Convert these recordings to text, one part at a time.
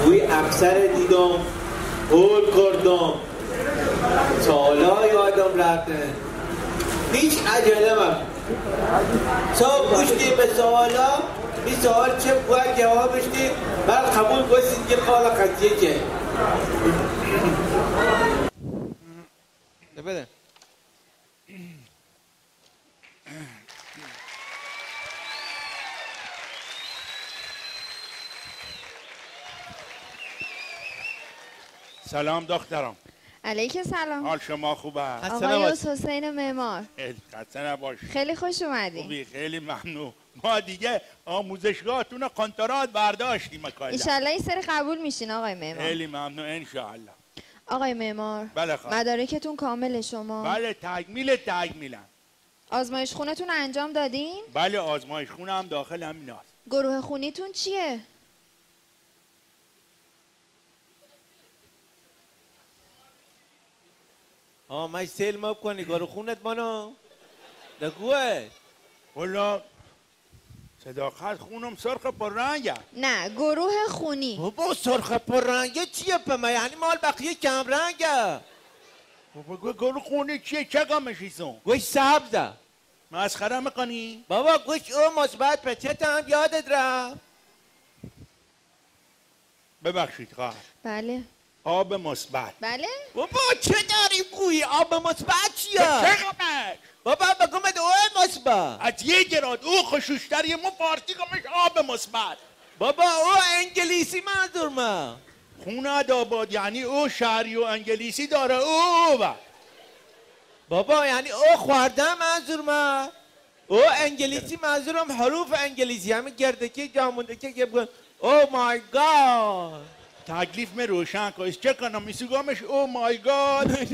بوی افسر دیدم هول کردم سالا یادم رفته هیچ عجله من صاحب گوشتی به سوالا این سوال چه باید جوابش دید بعد قبول باشید که قال خطیه چه بده سلام دخترم. علیک سلام. حال شما خوبه؟ آقای حسین معمار. خسته نباشی. خیلی خوش اومدی. خوبی، خیلی ممنون. ما دیگه آموزشگاهتون کنترات برداشتیم کلا. انشالله این سری قبول میشین آقای معمار. خیلی ممنون انشالله. آقای معمار. بله خواهد. مدارکتون کامل شما؟ بله تکمیلن. آزمایش خونتون انجام دادین؟ بله آزمایش خونه هم داخل همین هست. گروه خونیتون چیه؟ مش سلم کنی گروه خونت منو دگوه والا صداقت خونم سرخ پررنگه. نه گروه خونی. بابا سرخ پررنگه چیه پا یعنی مال بقیه کم رنگه. بابا گروه خونی چیه چه گمشیسون؟ گوش سبزه. مسخره میکنی؟ بابا گوش او مثبت پچت هم یادت رفت. ببخشید خواهر. بله. آب مثبت. بله. بابا چه داری گویی آب مثبت چیه؟ چه گمش؟ بابا بگو مد او مثبت. از یه گراد او خشوشتری ما فارسی گمش آب مثبت. بابا او انگلیسی منظور ما. خونه داباد یعنی او شهری و انگلیسی داره او با. بابا یعنی او خورده منظور ما. او انگلیسی منظورم حروف انگلیسی همه گردکی جامونده که بگن او مای گاد. تکلیف می روشن کنیش چه کنم میسوگامش او مای گاد.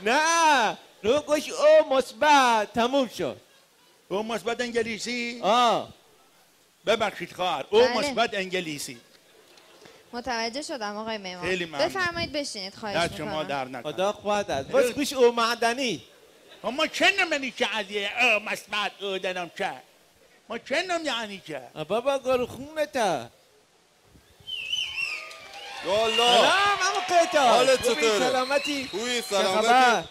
نه رو گوش او مثبت تموم شد. او مثبت انگلیسی؟ ببخشید خواهر او بله. مثبت انگلیسی. متوجه شدم آقای معمار. خیلی ممنون. بفرمایید بشینید خواهش دست شما میکنم. در نکنه. خدا خواهد است بس گوش او معدنی. ما چه نمینی که از او مثبت او دنم چه؟ ما چه نم یعنی چه؟ بابا گرو خونتا. یالا سلام امو قیتا. حالت چطوره؟ سلامتی؟ خوبی سلامتی؟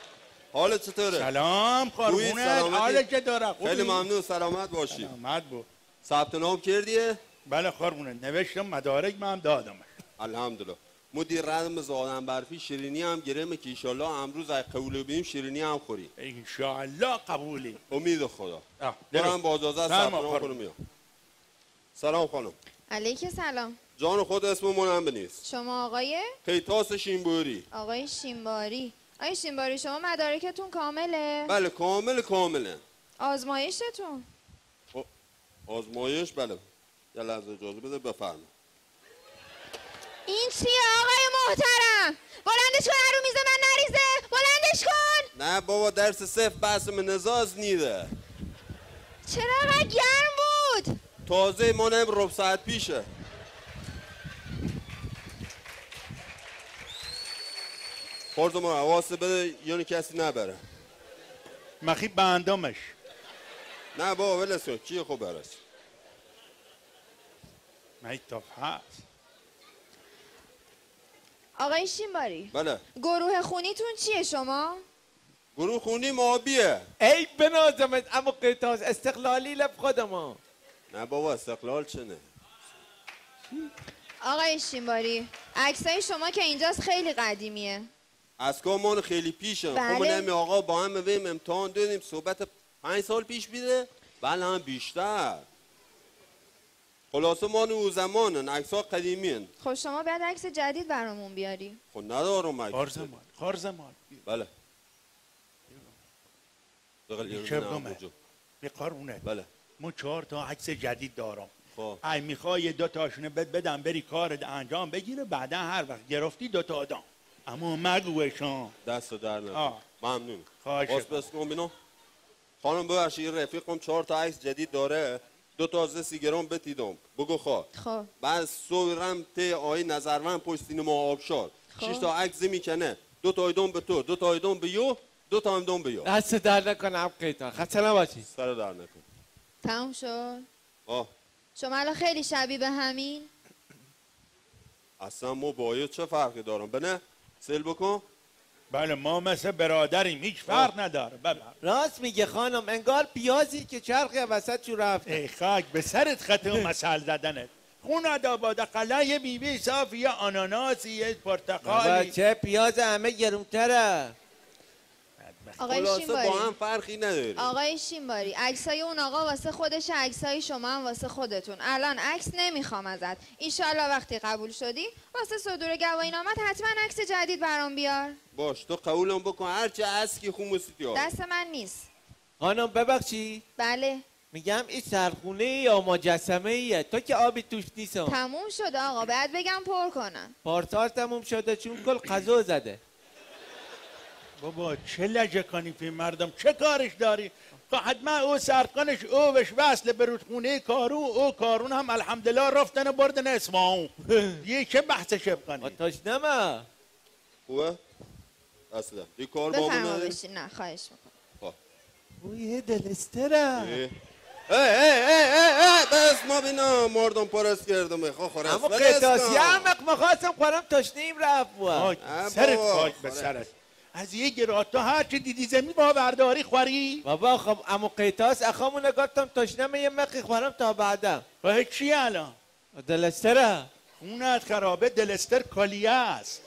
حالت چطوره؟ سلام قربونت حالت چطوره؟ خیلی ممنون سلامت باشی. سلامت بود. ثبت نام کردیه؟ بله قربونت نوشتم مدارک من دادمش. الحمدلله. مدیر ردم زادن برفی شیرینی هم گرمه که ایشالله امروز اگه قبول بیم شیرینی هم خوری. انشالله قبولی. امید خدا. برم با اجازه ثبت نام کنم میام. سلام خانم. علیک سلام. جان خود اسممون هم بنویس. شما آقای؟ قیتاس شینبوری. آقای شینباری. آقای شینباری شما مدارکتون کامله؟ بله کامله. آزمایشتون؟ آزمایش بله. یه لحظه اجازه بده بفرمایید. این چیه آقای محترم؟ بلندش کن رو میز من نریزه. بلندش کن. نه بابا درس صفر بحث من نزاز نیده. چرا اینقدر گرم بود؟ تازه ما نم ربع ساعت پیشه. فرض ما حواسه بده یعنی کسی نبره. مخی بندامش. نه بابا ولش کن کیه خوب برس. میتاف هست. آقای شینباری. بله. گروه خونیتون چیه شما؟ گروه خونی مابیه. ای بنازمت امو قیتاس استقلالی لب خودمون. نه بابا استقلال چنه. آقای شینباری عکسای شما که اینجاست خیلی قدیمیه. اسکامان خیلی پیشه. بله. خب نمی آقا با هم ویم امتحان دادیم صحبت 5 سال پیش بیده. بله هم بیشتر. خلاصه ما او زمانن عکس‌ها قدیمی‌ان. خب شما باید عکس جدید برامون بیاری. خب ندارم عکس. خارزمان. بله. چه بگمه؟ قربونت. بله. من 4 تا عکس جدید دارم. خب. ای میخوای 2 تاشونه بدم بری کارت انجام بگیره بعدا هر وقت گرفتی 2 تا آدم. اما مگوشان. دست در نکن. ممنون. خواهش بس کن بینو. خانم ببخشید رفیقم 4 تا عکس جدید داره. 2 تا از سیگرام بتیدم. بگو خواه. خب. بعد صورم ته آی نظرون پشت سینما آبشار. 6 تا عکس میکنه. 2 تا ایدون به تو، 2 تا ایدون به یو، 2 تا ایدون به یو. دست در نکن امو قیتا. خسته نباشی. سر در نکن. تموم شد. آه. شما الان خیلی شبیه به همین. اصلا ما باید چه فرقی دارم بنه سیل بکن. بله ما مثل برادریم هیچ فرق نداره. بله راست میگه خانم، انگار پیازی که چرخ وسط چو رفته. ای خاک به سرت خط و مسئل زدنت. خونه داباده قله یه میوه صافی، یه آناناسی، یه پرتقالی. چه پیاز همه گرونتره. آقای خلاصه با شینباری، هم فرقی نداره. آقای شینباری، عکسای اون آقا واسه خودش، عکسای شما هم واسه خودتون. الان عکس نمیخوام ازت. ایشالله وقتی قبول شدی واسه صدور گواهینامت حتما عکس جدید برام بیار. باش تو قبولم بکن، هرچه هست که خموسیتی ها. دست من نیست. خانم ببخشی، بله میگم این سرخونه یا مجسمه ایه؟ تو که آبی توش نیست. تموم شده آقا، باید بگم پر کنن. پارسال تموم شده چون کل قضا زده. بابا چه لجکانی پی مردم، چه کارش داری؟ حتما او سرکنش او بش وصل به رودخونه کارون، او کارون هم الحمدلله رفتن بردن اسماعون. یه چه بحث شب کنی؟ آتاش نما خوبه؟ اصلا دی کار با بفرما من بشین. نه خواهش میکنم. بوی دلستره. بس ما بینا مردم پرست کردم خورست. اما قطاسی هم مخواستم خورم تاشنیم رفت خاک سرت خاک به سرت. از یه گرات تو هر چه دیدی زمین با برداری خوری؟ بابا خب امو قیتاس اخامو نگاتم تاشنم یه مقی خورم تا بعدا. با چی الان؟ دلستره. خونت خرابه، دلستر کالیه است.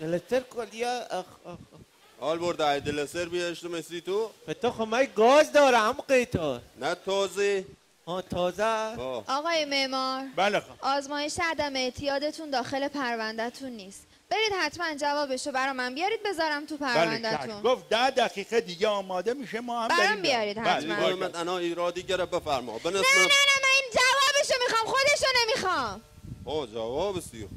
دلستر کلیا حال برده ای دلستر بیاشتم اسی تو؟ به تو خمای گاز داره امو قیتاس. نه تازه. تازه. آقای معمار، بله خب. آزمایش عدم اعتیادتون داخل پروندهتون نیست. برید حتما جوابشو برا من بیارید بذارم تو بله پروندهتون. گفت 10 دقیقه دیگه آماده میشه ما هم برام بریم. بیارید حتما. محمد انا ایرادی گره بفرما. نه من این جوابشو میخوام، خودشو نمیخوام. جواب سی.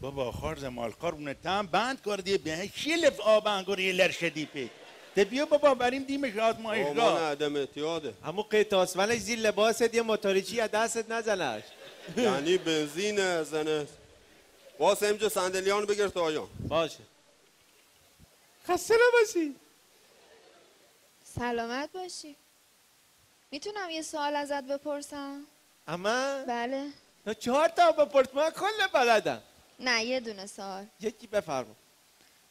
بابا خارز مالکار اونه تم بند کردی به شیلف آب انگوری لرشدی پی. بیا بابا بریم دیمش آزمایشگاه. من عدم اعتیاده. امو قیتاس ولی زیر لباست یه موتوریچی از دستت نزنش. یعنی بنزین زنه. واسه اینجا صندلیان بگیر تا آیان. باشه. خسته نباشی. سلامت باشی. میتونم یه سوال ازت بپرسم؟ اما بله. تو 4 تا بپرس، من کل بلدم. نه یه دونه سوال. یکی بفرما.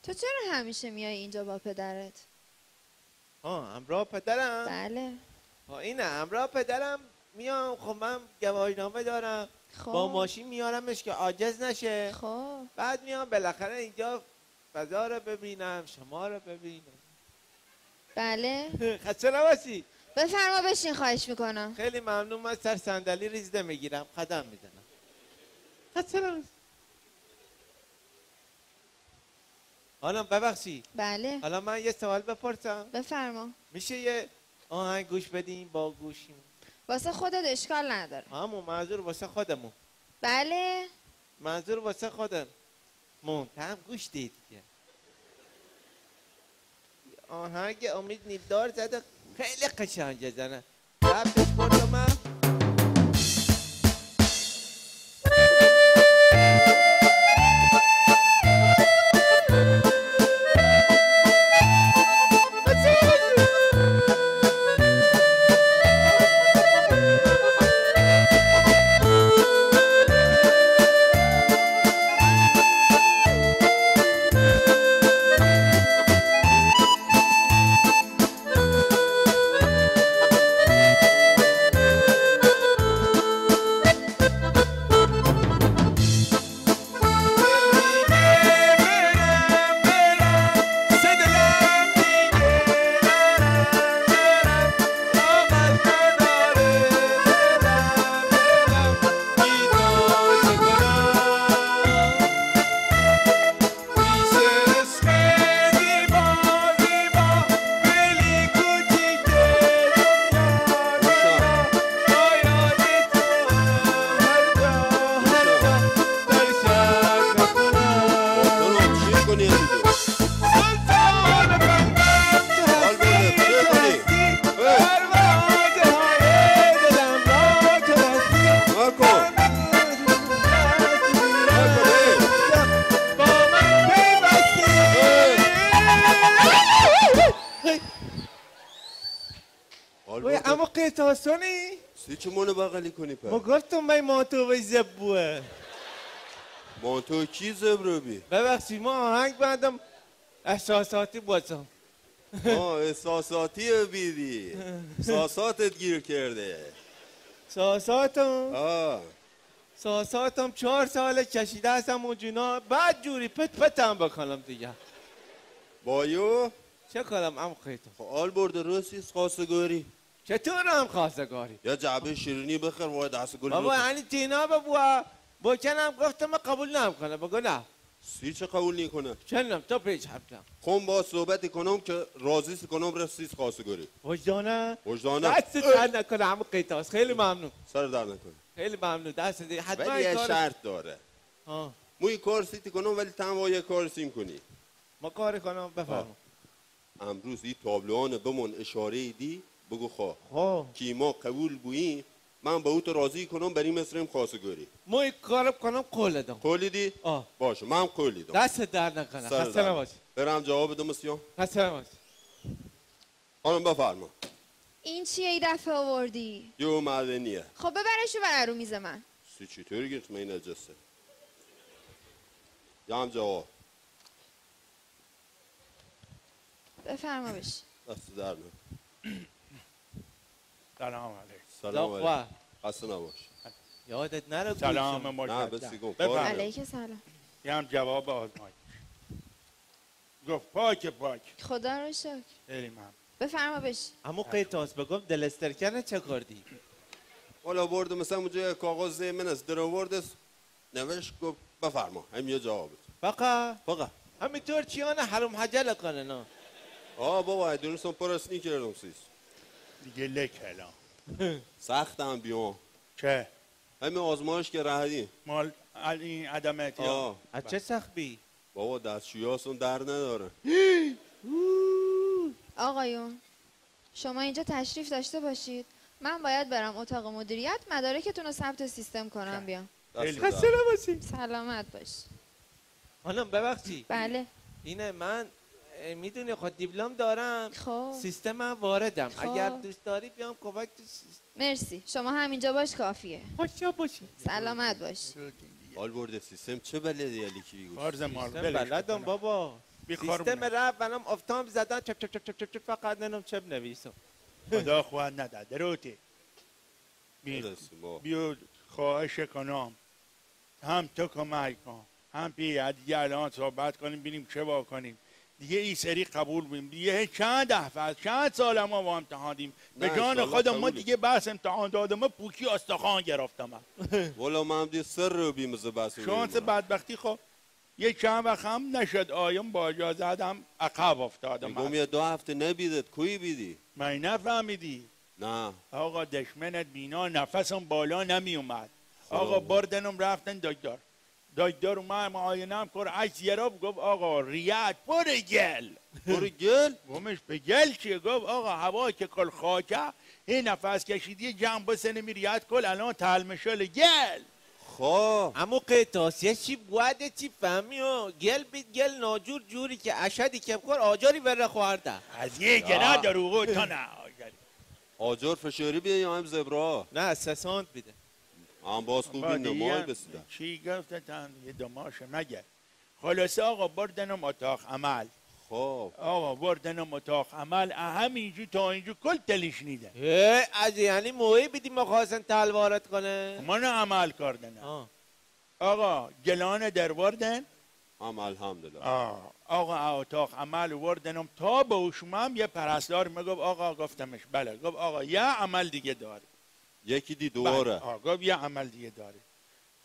تو چرا همیشه میای اینجا با پدرت؟ همراه پدرم؟ بله. اینه همراه پدرم میام. خب من گواهینامه دارم. خب. با ماشین میارمش که عاجز نشه. خب. بعد میام بالاخره اینجا فضا رو ببینم، شما رو ببینم. بله. خسته نباشی. بفرما بشین خواهش میکنم. خیلی ممنون. من سر صندلی ریز نمیگیرم، قدم میزنم. خسته نباشی. حالا ببخشی. بله. حالا من یه سوال بپرسم؟ بفرما. میشه یه آهنگ گوش بدیم با گوشیم؟ واسه خودت اشکال نداره. همون منظور واسه خودمون. بله. منظور واسه خودم. هم گوش دید دیگه. آهنگ امید نیبدار زده، خیلی قشنگه زنه. ربطش بردم من. اما قیتاسونی؟ سی چمونه بغلی کنی پر؟ ما گفتم من ماتو و زبوه. با تو کی زبروبی؟ ببخشید ما آهنگ بندم احساساتی بازم. احساساتی بیدی. احساساتت گیر کرده. ساساتم 4 ساله کشیده هستم اون جونا بعد جوری پتم بکنم دیگه. بایو؟ چه کنم ام خیتم؟ خب آل برده رسیست خواستگاری؟ چطور هم خواستگاری؟ یا جعبه شیرینی بخیر وای دست گلی بابا بخیر. یعنی تینا ببوا بکنم گفتم من قبول نمیکنه بگو نه. چه قبول نکنه؟ چنم تو پیش حرفم. خون با صحبت کنم که راضی کنم رسیست خواستگاری. وجدانه؟ وجدانه؟ دست در نکنه ام قیتاس خیلی ممنون. سر در نکنه. خیلی ممنون دست دی حتما ولی یه شرط داره. موی کار سیتی کنم ولی تن با یه کار سیم کنی. ما کاری کنم بفرما. امروز این تابلوان بمون اشاره دی بگو خواه که ما قبول بوییم من با او تو راضی کنم بریم مصریم خواستگاری. ما این کار کنم قول دم. قولی دی؟ باشه من قولی دم. دست در نکنه. خسته نباشی. برم جواب دم سیان. خسته نباشی. خانم بفرما. این چیه ای دفعه آوردی؟ یو معدنیه. خب ببرشو بر رو میز من. چطوری گرفت من این نجسته؟ یا هم جواب. بفرما بش. دست در نکن. سلام علیکم. سلام علیکم. خسته نباش. یادت نره سلام نه بسی گم. علیکم سلام. یه هم جواب آزمایش. گفت پاک. خدا رو شکر. خیلی ممنون. بفرما بش. اما قیتاس بگم دلسترکنه چه کردی؟ والا برده مثلا اونجا کاغذ من از در آوردست نوشت گفت بفرما هم یه جوابت. فقط همینطور چیانه حرم حجل کنه نه. بابا دونستم پرست نی کردم سیست. دیگه لکلام. سختم بیام. چه؟ همین آزمایش که راحتی. مال این عدم اعتیاد. از چه سخت بی؟ بابا دستشویاسون در نداره. آقایون شما اینجا تشریف داشته باشید. من باید برم اتاق مدیریت مدارکتون رو ثبت سیستم کنم بیام. خسته نباشی. سلامت باش. خانم ببخشی. بله. اینه من میدونی خود دیپلم دارم. خب سیستم من واردم. اگر دوست داری بیام کمک تو سیستم. مرسی. شما همینجا باش کافیه. خوشا باشی. سلامت باش. حال برده سیستم چه بلدی علی کی بگوش؟ فرض مال بلدم بابا. سیستم رفت منم افتام زدن چپ فقط ننم چپ نویسم. خدا خواهد نداد دروتی. بیو خواهش کنم هم تو کمک کن هم بیا دیگه الان صحبت کنیم ببینیم چه با کنیم دیگه این سری قبول بیم دیگه چند دفعه چند سال ما با امتحانیم به جان خودم ما دیگه بحث امتحان دادم ما پوکی استخوان گرفتم والا من هم دیگه سر رو بیمزه بحث شانس بدبختی خب یه چند وقت هم نشد آیم با اجازه هم عقب افتادم میگم یه 2 هفته نبیدت کوی بیدی من نفهمیدی نه آقا دشمنت بینا نفسم بالا نمی اومد آقا بردنم رفتن دکتر اومد معاینم کرد عکس یراب گفت آقا ریت پر گل گمش به گل چیه گفت آقا هوا که کل خاکه این نفس کشیدی جمع بسنه می ریت کل الان تلمشل گل خب امو قیتاس یه چی بواده چی فهمی و گل بید گل ناجور جوری که اشدی که بکر آجاری بره خورده از یه گناه دروغو تا نه آجار فشاری بیه یا هم زبرا نه سسانت بیده هم باز خوبی نمای بسیده چی گفتن یه دماشه مگه خلاصه آقا بردنم اتاق عمل خب آقا بردنم اتاق عمل همینجور تا اینجور کل تلیش نیده از یعنی موهی بیدی ما خواستن تل وارد کنه من عمل کردن آقا گلان در وردن هم الحمدلله آقا اتاق عمل وردنم تا به اوشمم یه پرستار میگفت آقا گفتمش بله گفت آقا یه عمل دیگه داری یکی دی دواره گفت یه عمل دیگه داری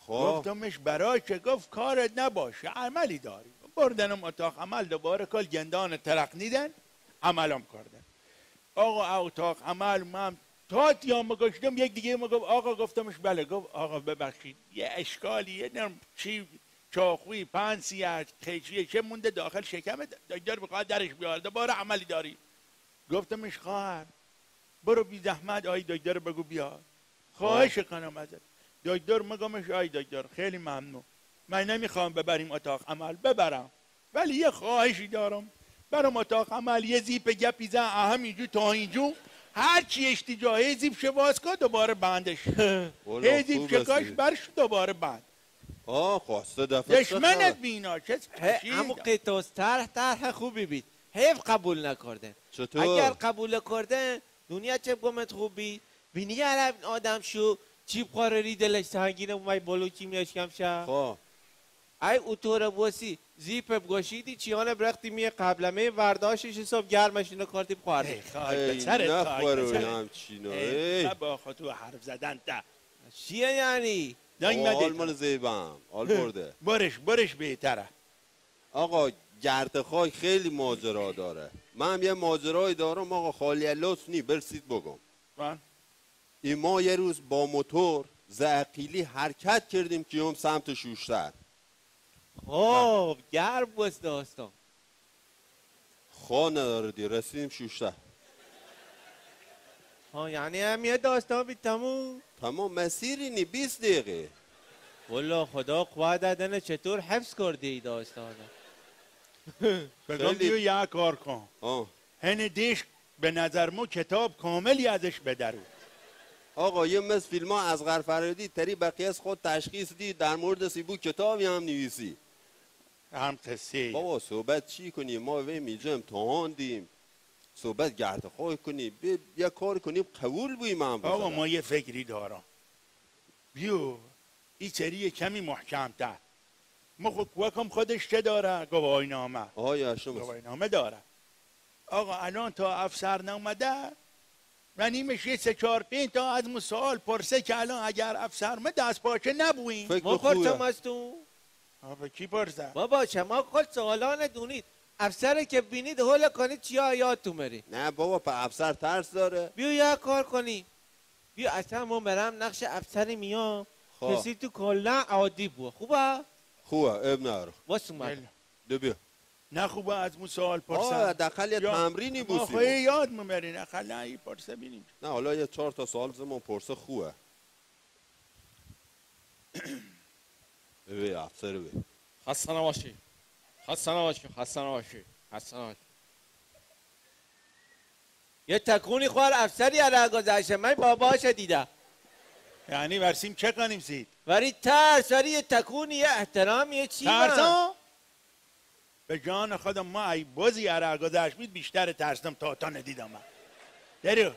گفتمش برای که گفت کارت نباشه عملی داری بردنم اتاق عمل دوباره کل گندان ترق نیدن عملم کردن آقا اتاق عمل من تا تیام گشتم یک دیگه میگفت آقا گفتمش بله گفت آقا ببخشید یه اشکالی یه نرم چی چاخوی پنسی قیچیه چه مونده داخل شکم دکتر بخواد درش بیاره دوباره عملی داری گفتمش خواهر برو بی زحمت آی دکتر بگو بیا خواهش کنم ازت دکتر میگمش آی دکتر خیلی ممنون من نمیخوام ببریم اتاق عمل ببرم ولی یه خواهشی دارم برام اتاق عمل یه زیپ گپی زن همینجور تا اینجور هر چی اشتجاهی زیپ شواز کن دوباره بندش هی زیپ شکاش برش دوباره بند خواسته دفعه دشمنت بینا چه همون قیتوس طرح خوبی بید حیف قبول نکردن. چطور؟ اگر قبول کردن دنیا چه گمت خوب بید بینی آدم شو چیپ قراری دلش سنگینه اومای بلوکی میشکم شد خب ای اوتور بوسی زیپ بگوشیدی چیانه برختی میه قبلمه ورداشش حساب گرمش اینو کارتی بخوارده نخوروی همچینو با خودتو حرف زدن تا چیه یعنی؟ حال مال زیبم حال برده برش بهتره. آقا گردخای خیلی ماجرا داره. من هم یه ماجرایی دارم آقا خالی لطف نی برسید بگم. این ما یه روز با موتور زعقیلی حرکت کردیم که هم سمت شوشتر. خب گرم بس داستان خواه نداره دی رسیدیم شوشتر. یعنی هم یه داستان بید تمام مسیری نی 20 دقیقه. والله خدا قوه دادنه چطور حفظ کردی ای داستانه. بگم بیو یه کار کن هنه دیش به نظر مو کتاب کاملی ازش بدرو. آقا یه مثل فیلم ها از غرفرادی تری بقیه از خود تشخیص دی در مورد سیبو کتابی هم نویسی هم قصه بابا صحبت چی کنیم ما ویم اینجا امتحان دیم صحبت گرد خواه کنیم یه کار کنیم قبول بویم هم آقا ما یه فکری دارم بیو این سری کمی محکم تر ما خود خودش چه داره؟ گواهی نامه گواهی نامه داره. آقا الان تا افسر نامده رنیمش یه 3-4-5 تا از مو سوال پرسه که الان اگر افسر ما دست پاچه نبویم فکر خوبه از تو؟ بابا کی پرسه؟ بابا شما خود سوالان دونید افسر که بینید حول کنید چیا یادتون بری. نه بابا پا افسر ترس داره. بیو یه کار کنی بیو اصلا ما برم نقش افسری میام کسی تو کلا عادی بود خوبه اب نهارو واسه اومد دو بیا نه خوبه از مو سوال پرسه دقل یه تمرینی بوسی ما خواهی یاد میبری نه خلا پرسه بینیم نه حالا یه 4 تا سوال زمان پرسه خوبه ببین افسر ببین خسته نباشی یه تکونی خوار افسری علا گذاشته من باباش دیدم یعنی ورسیم چه کنیم سید؟ ولی ترس ولی یه تکونی یه احترام یه چی ترسا؟ به جان خودم ما ای بازی علا گذاشت بید بیشتر ترسم تا ندیدم من درو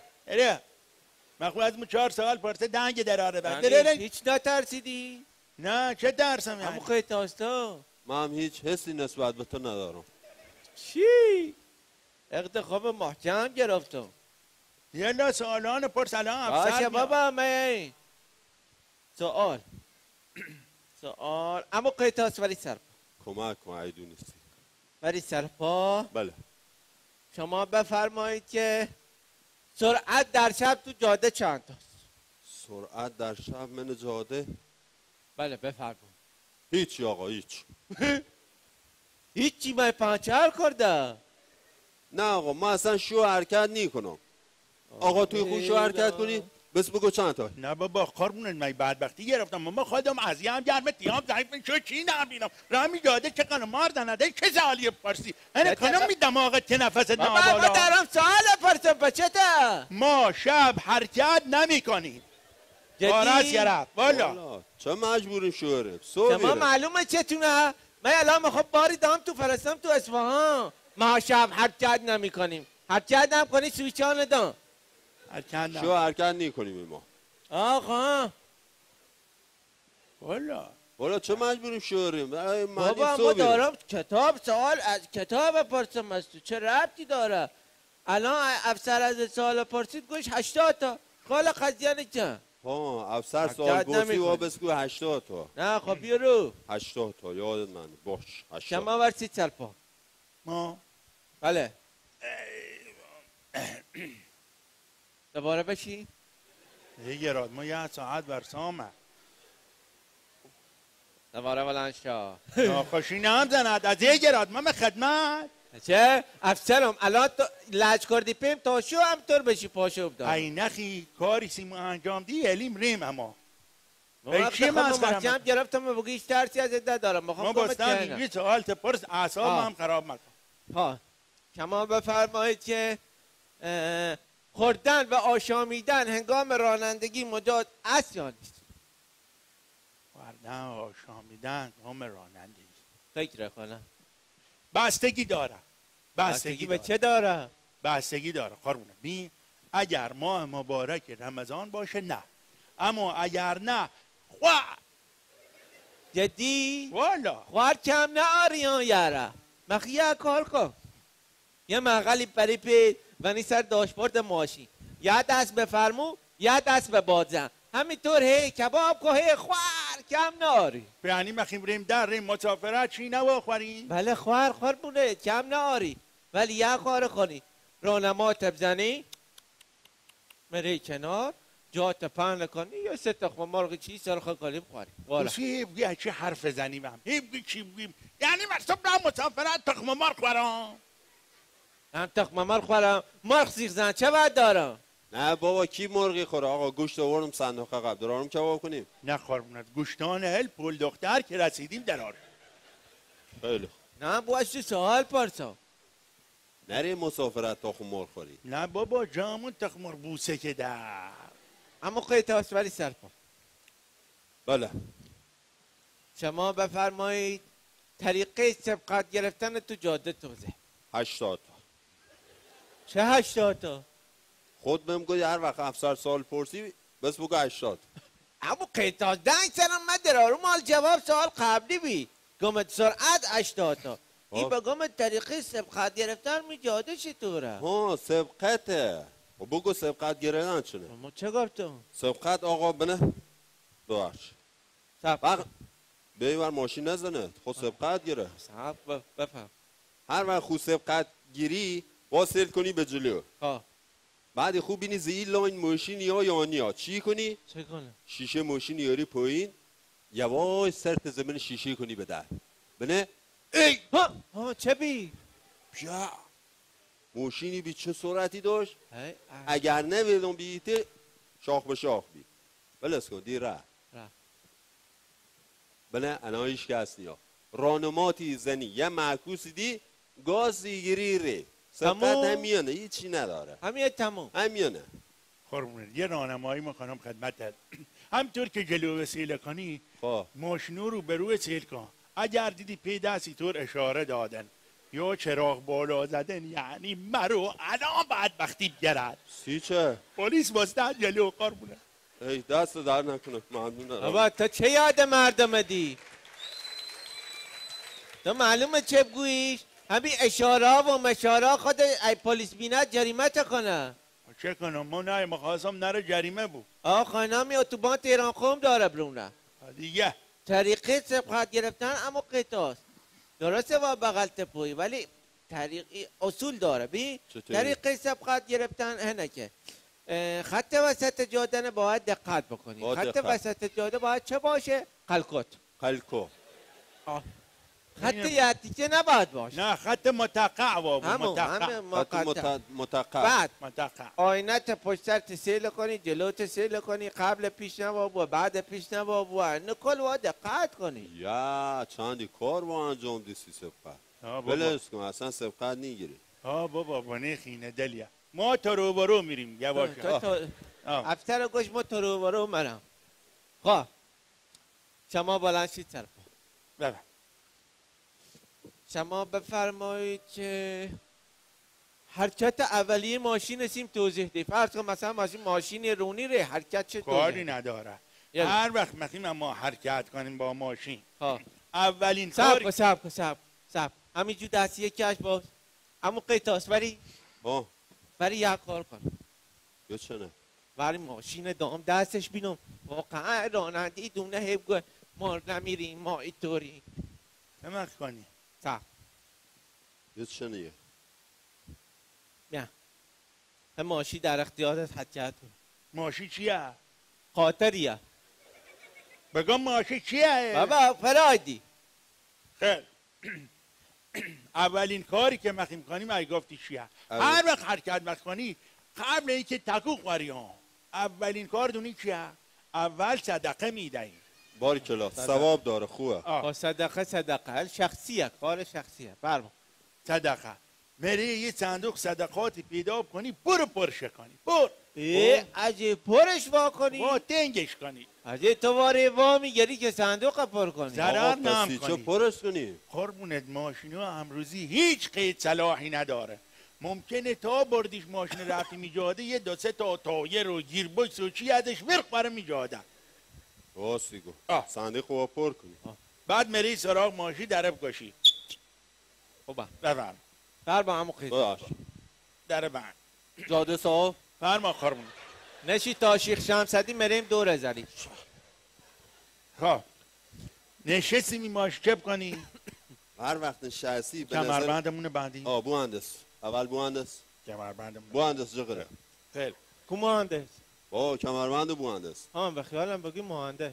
من خود از مو 4 سوال پرسه دنگ دراره بند هیچ نترسیدی؟ نه چه ترسم یعنی؟ همون خیلی تاستا من هم هیچ حسی نسبت به تو ندارم. چی؟ اقتخاب محکم گرفتم یلا سوالان پرس الان افسر باشه بابا من سوال اما قیتاس ولی سرپا کمک کن ایدو نیستی ولی سرپا بله شما بفرمایید که سرعت در شب تو جاده چند تاست؟ سرعت در شب من جاده؟ بله بفرمایید. هیچی آقا هیچی من پنچر کرده. نه آقا ما اصلا شو حرکت نی کنم. آقا توی خوش شو حرکت کنی بس بگو چند تا. نه بابا قربونت من بدبختی گرفتم ما خودم ازیم گرمه تیام ضعیف شو چی نبینم رامی جاده چه کنم ماردن ده چه سوالی پرسی انا کنم می دماغت تنفست نابالا بابا دارم سوال پرسم بچته ما شب حرکت نمی کنیم بارس گرفت والا چه مجبوریم شوره شما معلومه چتونه من الان میخوام باری دام تو فرستم تو اصفهان ما شب حرکت نمی کنیم حرکت نمی کنی سویچان دام شو حرکت نمی کنیم ما آقا والا چه مجبوریم شوریم بابا ما دارم کتاب سوال از کتاب پرسم از تو چه ربطی داره الان افسر از سوال پرسید گوش 80 تا خاله قضیه نکن افسر سوال گوشی و بسکو 80 تا نه خب بیرو 80 تا یادت من باش 80 شما ورسید سرپا ما بله دوباره بشی یه راد ما یه ساعت ورسامه دوباره بلند شا ناخوشی نام زند از یه گراد ما خدمت چه؟ افسرم الان تو لج کردی پیم تا شو هم طور بشی پاشو بدم ای نخی کاری سیمو انجام دی علیم ریم اما ای چی مسخرم گرفتم بگی هیچ ترسی از عده دارم ما بستم یه سوال تپرس اعصاب هم خراب مکن شما بفرمایید که خوردن و آشامیدن هنگام رانندگی مجاز است یا نیست؟ نه آشامیدن کام رانندگی فکر کنم بستگی داره. بستگی به چه داره؟ بستگی داره قربونه. ببین اگر ماه مبارک رمضان باشه نه، اما اگر نه خواه. جدی؟ والا خوار کم نه آریان یاره مخی یه کار کن، یه مقلی پری پید و نی سر داشبورد ماشین، یه دست بفرمو یه دست به بازم، همینطور هی کباب که هی خوار کم ناری. یعنی مخیم ریم در ریم مسافرت چی نوا خوریم؟ بله خوار بونه کم ناری، ولی یه کار کنی رانمات بزنی مری کنار جات پهن کنی یا 3 تخم مرغ چی سرخ کنیم خوری. والا بسی بگی چه حرف زنیم هم بگی چی بگیم، یعنی مرسوم را مسافرت تخم مرغ خورم. هم تخم مرغ خورم مرغ سیخ زن چه باید دارم؟ نه بابا کی مرغی خوره آقا، گوشت آوردم صندوق قبل دارم کباب کنیم. نه قربونت گوشتان هل پول دختر که رسیدیم درار. خیلی نه باشه سوال پرسا نری مسافرت تخم مرغ خوری. نه بابا جامون تخم مرغ بوسه که در. اما قیتاست ولی سرپا. بله شما بفرمایید طریقه سبقت گرفتن تو جاده توضیح. 80 تا. چه 80 تا؟ خود بهم گفتی هر وقت افسر سوال پرسی بس بگو 80. اما قیتاست دنگ سرم من درارو مال جواب سوال قبلی بی گمت سرعت 80 تا. این بگم طریقه سبقت گرفتن می جاده چطوره؟ ها سبقته. و بگو سبقت گرفتن چونه؟ اما چه گفتم؟ سبقت آقا بنه دوارش سبقت بیور ماشین نزنه خود سبقت گیره. سبقت بفهم. هر وقت خود سبقت گیری با سیل کنی به جلو. بعد خوب بینی زی لاین ماشین یا یانیا چی کنی؟ چه کنه؟ شیشه ماشین یاری پایین یواش سرت زمین شیشه کنی به در بنه ای ها چه بی؟ بیا ماشینی بی چه سرعتی داشت؟ اگر نویدم بییته شاخ به شاخ بی بلس کن دی ره بنه انایش که هستی ها رانماتی زنی یه معکوسی دی گازی گیری ره سبقت همیانه هیچی نداره همیه تموم همیانه. خورمونه یه راهنمایی میکنم خدمتت. همطور که جلو وسیله کنی ماشینو رو به روی سیل کن. اگر دیدی پی دستی طور اشاره دادن یا چراغ بالا زدن یعنی مرو الان بدبختی گرد. سی چه؟ پلیس باسته جلو قربونه. ای دست در نکنه ممنونم. بابا تو چه یاد مردم دی؟ تو معلومه چه بگوییش؟ همین اشاره و مشاره خود ای پلیس بیند جریمت کنه. چه کنم ما نه مخواستم نره جریمه بود. خانمی اتوبان تهران قم داره برونه. دیگه طریقه سبقت گرفتن اما قطعاست. درسته با بغل تپوی ولی طریقی اصول داره بی؟ طریقه سبقت گرفتن هنه که خط وسط جاده باید دقت بکنی. خط وسط جاده باید چه باشه؟ قلقت. قلقو. خط یعطیچه نباید باشه. نه خط متقع بابا. متقع. بعد آینت پشت سر سیل کنی جلو سیل کنی قبل پیش نبابو بعد پیش نبابو نکل باید دقت کنی. یا چندی کار با انجام دیسی سبقت. بلس کن اصلا سبقت نیگیری. بابا بانه خینه دلیا ما تا رو برو میریم یواشه. افسر گوش ما تا رو برو مرم. خواه شما بلند شید سرپا. بله شما بفرمایید که حرکت اولیه ماشین اسیم توضیح دی. فرض کن مثلا ماشین رونی ره حرکت چه توضیح؟ کاری نداره. هر وقت میخوایم ما حرکت کنیم با ماشین اولین کاری سب همینجور دستی کش باز اما قیتاست ولی یک کار کن یا چنه؟ ولی ماشین دام دستش بینم واقعا رانندی دونه هیب ما نمیریم ما اینطوری نمک کنی یا چنه؟ نه ماشی در اختیارت حجت کن. ماشی چیه؟ خاطریه. بگم ماشی چیه؟ بابا فرادی. خیلی اولین کاری که مخیم کنیم ای گفتی چیه؟ هر وقت حرکت مخکنی قبل اینکه تکو خوری اولین کار دونی چیه؟ اول صدقه میدهی. باریکلا ثواب داره خوبه. صدقه شخصیه کار شخصیه. فرما صدقه مری یه صندوق صدقاتی پیدا کنی برو پرشه کنی اگه پرش وا کنی با تنگش کنی اگه تو واره وا میگری که صندوق پر کنی ضرر نم چه کنی پرش کنی؟ قربونت ماشینو امروزی هیچ قید صلاحی نداره. ممکنه تا بردیش ماشین رفتی میجاده یه دو سه تا تایر و گیربکس و چی ازش برق میجاده. راستی گو صندوق رو پر کنی. بعد مری سراغ ماشی در بکشی. خوبه بفرم فرما همو قیتاس در بند جاده صاحب فرما قربون نشی تا شیخ شمسدی مریم دور زدی. خب نشستی می ماش کپ کنی هر وقت نشستی کمربندمون بندی. بو مهندس اول بو مهندس کمربندمون بو مهندس جغره خیلی کو مهندس با کمربند بو مهندس به خیالم بگی مهندس.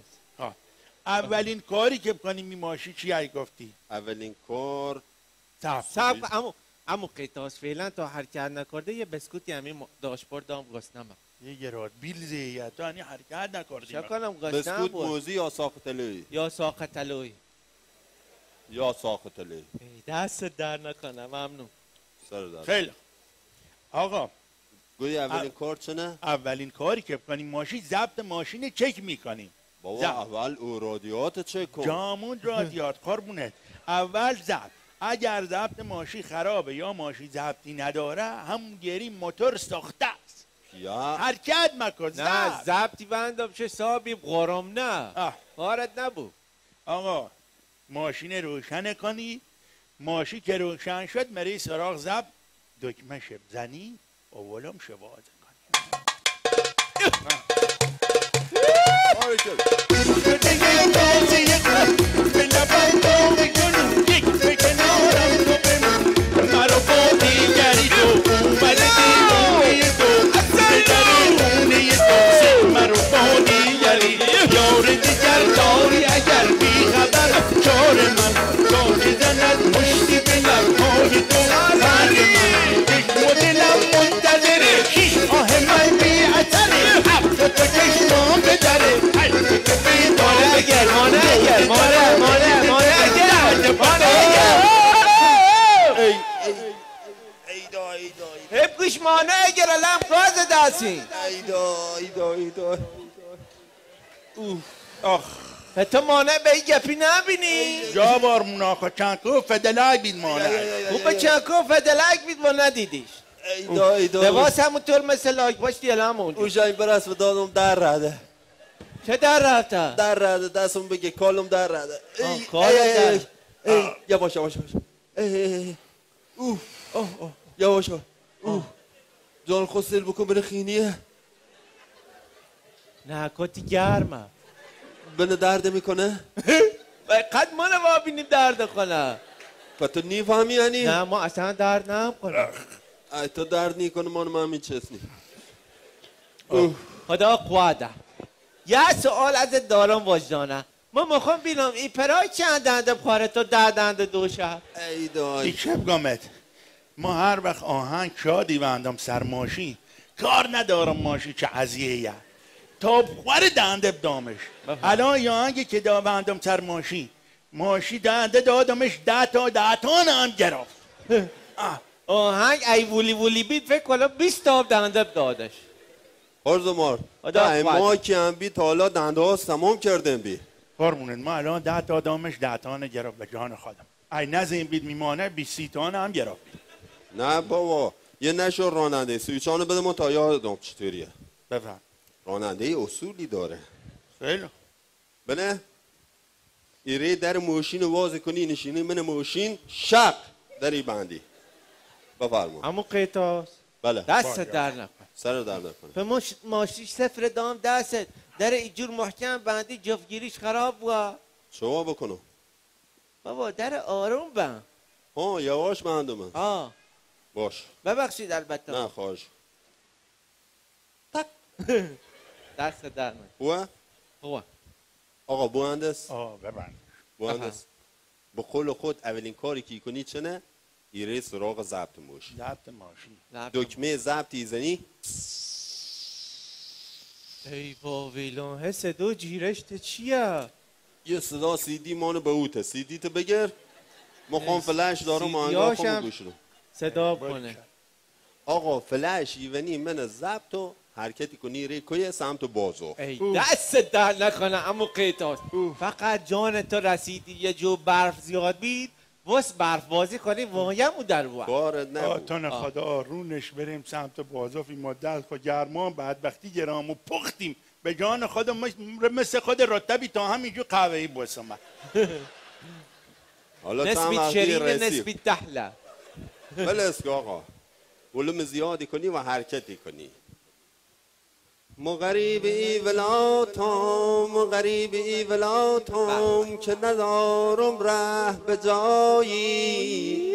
اولین کاری که بکنی می ماشی چی ای گفتی؟ اولین کار صاحب امو قیتاس فعلا تا حرکت نکرده یه بسکوتی همین داشبورد دام گستنم یه گراد بیل زیاد تو هنی حرکت نکردی. چه کنم گستنم بسکوت بود موزی یا ساخت تلوی یا ساخت تلوی یا ساخت تلوی دست در نکنم ممنون. سر در خیلی آقا گوی اولین کار چنه؟ اولین کاری که بکنی ماشین ضبط ماشین چک میکنیم. بابا اول او رادیات چک کن. جامون رادیات قربونت اول ضبط. اگر ضبط ماشین خرابه یا ماشین ضبطی نداره همون گری موتور ساخته است. یا حرکت مکن. نه ضبطی بندم چه صاحبی قرم نه کارت نبود. آقا ماشین روشن کنی. ماشین که روشن شد مری سراغ ضبط دکمه شب زنی اولم شباز کنی. مانه اگر علم گاز دستی ایدا آخ تو مانه به این گپی نبینی؟ جا بار مناخه چنکو فدلای بید مانه خوبه چنکو فدلک بید و ندیدیش. ایدا لباس همونطور مثل لایک باش دیلم اونجا اوشای برس و دادم در رده. چه در رفته؟ در رده دستم بگه کالم در رده. کالم در یواش یواش جان خود سیل بکن بره خینیه. نه کتی گرمه بنه درد میکنه. قد ما نوابینیم درد کنه که تو نیفهمی یعنی؟ نه ما اصلا درد نم کنه. ای تو درد نیکنه ما نمی چسنی. خدا قواده یه سوال ازت دارم وجدانه. ما میخوام بینم این پرای چند دنده بخواره تو 10 دنده دو شب. ایدای چه بگمت ما هر وقت آهنگ شادی بندم سر ماشین کار ندارم ماشین چه عزیه تا بخوره دنده بدامش. الان یا آهنگی که دا بندم سر ماشین دنده دادمش 10 تا هم گرفت. آهنگ ای وولی بید فکر کنم 20 تا دنده دادش. هرزمار ما که هم بی تا حالا دنده ها تمام کردیم بی قربونت ما الان 10 تا دامش 10 تا گرفت به جان خودم. ای نزین بید میمانه 20 تا هم گرفت. نه بابا یه نشو راننده سویچانو بده من تا یادم چطوریه. بفهم راننده اصولی داره. خیلی بله ایره در ماشین واز کنی نشینی من ماشین شق دری بندی بفرما. همون قیتاس بله دست در نکن سر در نکنه. به ماشین صفر دام دست در اینجور محکم بندی جفتگیریش خراب بود. شما بکنم بابا در آروم بند. یواش بندم من. باش ببخشید البته. نه خواهش دست در نکن. خوبه آقا مهندس ببند مهندس به قول خود اولین کاری که کنی چنه ایره سراغ ضبط ماشین دکمه ضبطی زنی. ای باویلون حس دو جیرشت چیه؟ یه صدا CD مانو به اوته CD تو بگیر ما خواهم فلش دارم آهنگا خواهم گوش رو صدا کنه. آقا فلش ایونی من ضبط و حرکتی کنی ریکوی سمت بازو. دست در نکنه عمو قیتاس. فقط جان تو رسیدی یه جو برف زیاد بید واسه برف بازی کنی وایم در بود. بارد نبود. آتان خدا رونش بریم سمت بازو فی مدت خود گرمان بعد وقتی گرام و پختیم به جان خودم مثل خود رتبی تا همینجور قهوه‌ای بوسم. حالا نسبی شرین نسبی تحله. بلسک آقا ولوم زیادی کنی و حرکتی کنی. مغریب ای ولاتم غریب ای ولاتم که ندارم ره به جایی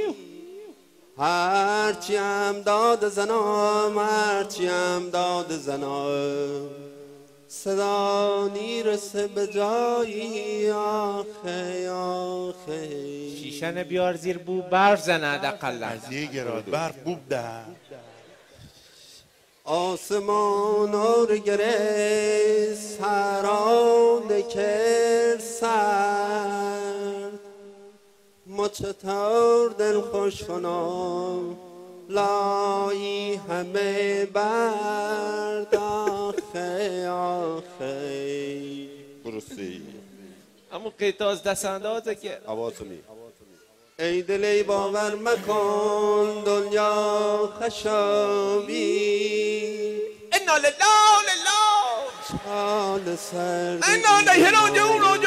هرچی هم داد زنم هرچی هم داد زنم صدا نیرسه به جایی آخه آخه شیشن بیار زیر بو برف زنه دقل از یه گراد برف بوب ده آسمان آر گره سران کر سرد ما چطور دل خوش کنم لایی همه برد آخه آخه برسی اما قیتاز دستاندازه که حواسمی ای دلی باور مکن دنیا خشامی انا لله لله حال سردی انا لیه راجعون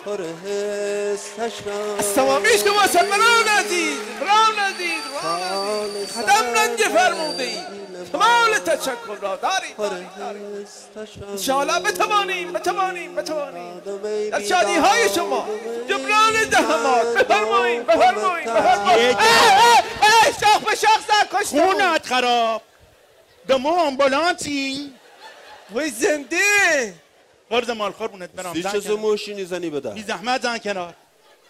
پر حسشم استوامیش تو واسه مران عزیز خدم رنج فرموده ای کمال تشکر را داری انشاءالله بتوانیم در شادی های شما جبران زحمات بفرماییم شاخ به شاخ زد کشتم خونت خراب دمو آمبولانسی وی زنده قرض مال خوربونت برام سی چه موشینی زنی بده بی زحمت زن کنار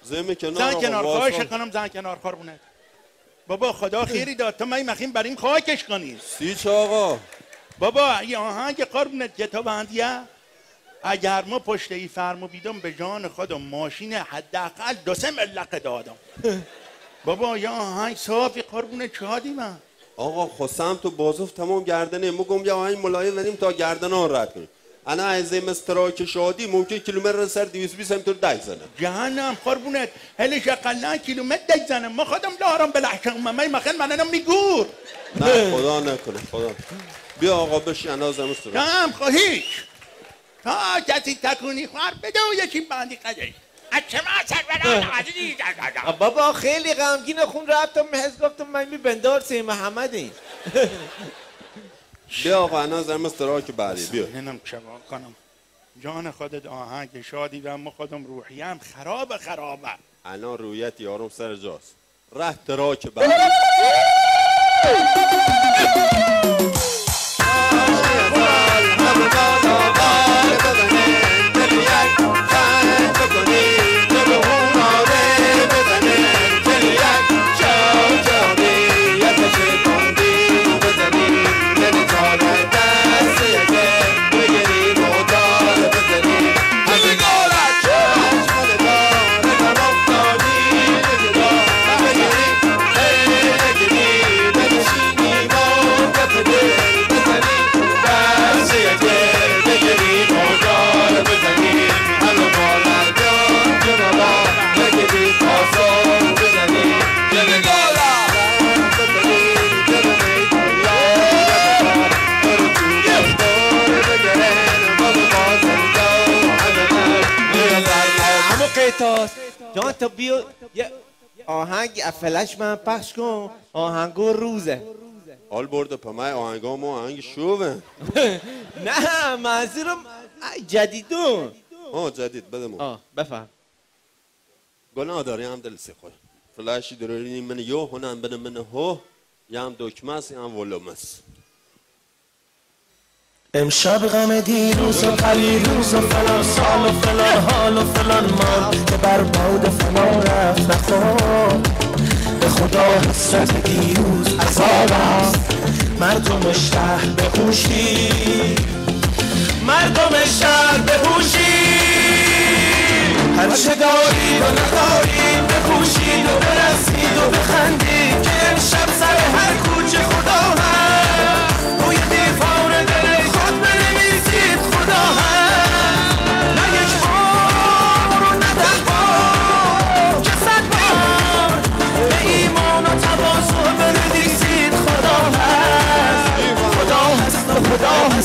زن کنار خواهش کنم زن کنار خوربونت بابا خدا خیری داد تو من مخیم بر این خاکش کنی سی چه آقا بابا یه آهنگ قربونت که تو بندیه اگر ما پشت ای فرمو بیدم به جان خودم ماشین حداقل 2 ملق دادم بابا یا آهنگ صافی قربونت چهادی من آقا خسم تو بازوف تمام گردنه مگم یا آهنگ ملایه زنیم تا گردن آن رد کنیم انا عزیزه مستراک شادی ممکن کیلومتر سر 220 هم تو دک زنه جهنم قربونت هلش اقلا کیلومتر دک زنم ما خودم دارم بلحشم من مخن منم میگور نه خدا نکنه خدا بیا آقا بشی انازم استراک کم خواهیش تا کسی تکونی خوار بده و یکی بندی قدش بابا خیلی غمگین خون رفتم محض گفتم من می بندار سی محمدی بیا آقا انازم استراک بعدی بیا اینم شبا کنم جان خودت آهنگ شادی و ما خودم روحیم خرابه انا رویت یارم سر جاست ره تراک بعدی جان تو بیا یه آهنگ فلش من پخش کن آهنگو روزه حال برده پمای آهنگام آهنگ شوه نه منظورم جدیدون جدید بده ما بفهم گناه داری هم دل سی خود فلاشی دارونی من یو هنم بنه من هو یم دکمس یم ولومس امشب غم دیروز و پریروز و فلان سال و فلان حال و فلان مال که بر باد فنا رفت نخواد به خدا حسرت دیروز عذاب است مردم شهر بپوشی هرچه دارید و ندارید بپوشید و برسید و بخندید که امشب سر هر کوچه خدا هست روی دیوار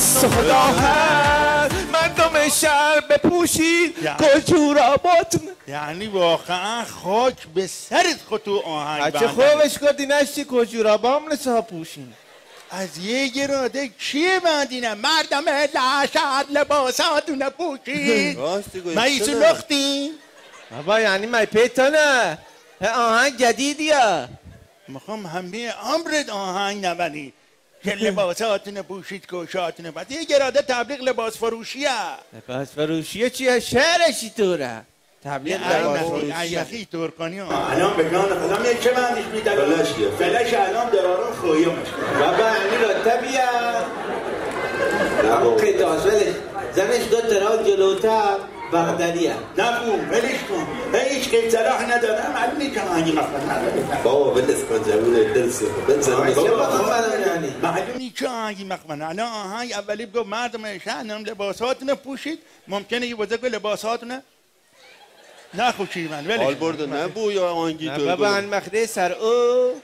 دست خدا هست مردم شهر بپوشید کجوراباتون. یعنی واقعا خاک به سرت خود تو آهنگ چه خوبش کردی نشتی کجورابام نسا پوشین. از یه گراده چیه بندینه مردم لشد لباساتون پوشید مایسو لختی؟ بابا یعنی مای پیتانه آهنگ جدیدیه. میخوام همه عمرت آهنگ نبنی که لباساتون پوشید کوشاتون بعد یه گراده تبلیغ لباس فروشیه. لباس فروشیه چیه؟ شعرشی طوره تبلیغ لباس فروشیه ایخی ترکانی الان به جان خودم یه چه بندش میدن فلش الان درارون خویمش بابا یعنی رتبیه اما قیتاز ولش زنش دو تراک جلوتر بغدادیه نبون ولش کن هیچ که صلاح ندارم علمی که آهنگی مخبر ندارم بابا بلس کن زمین درسه بنزن معلومی که آهنگی مخبر الان آهنگ اولی بگو مردم شهرم لباساتون پوشید ممکنه یه وزه لباساتون نخوشی من ولش حال برده نبو یا آهنگی تو بابا مخده سر او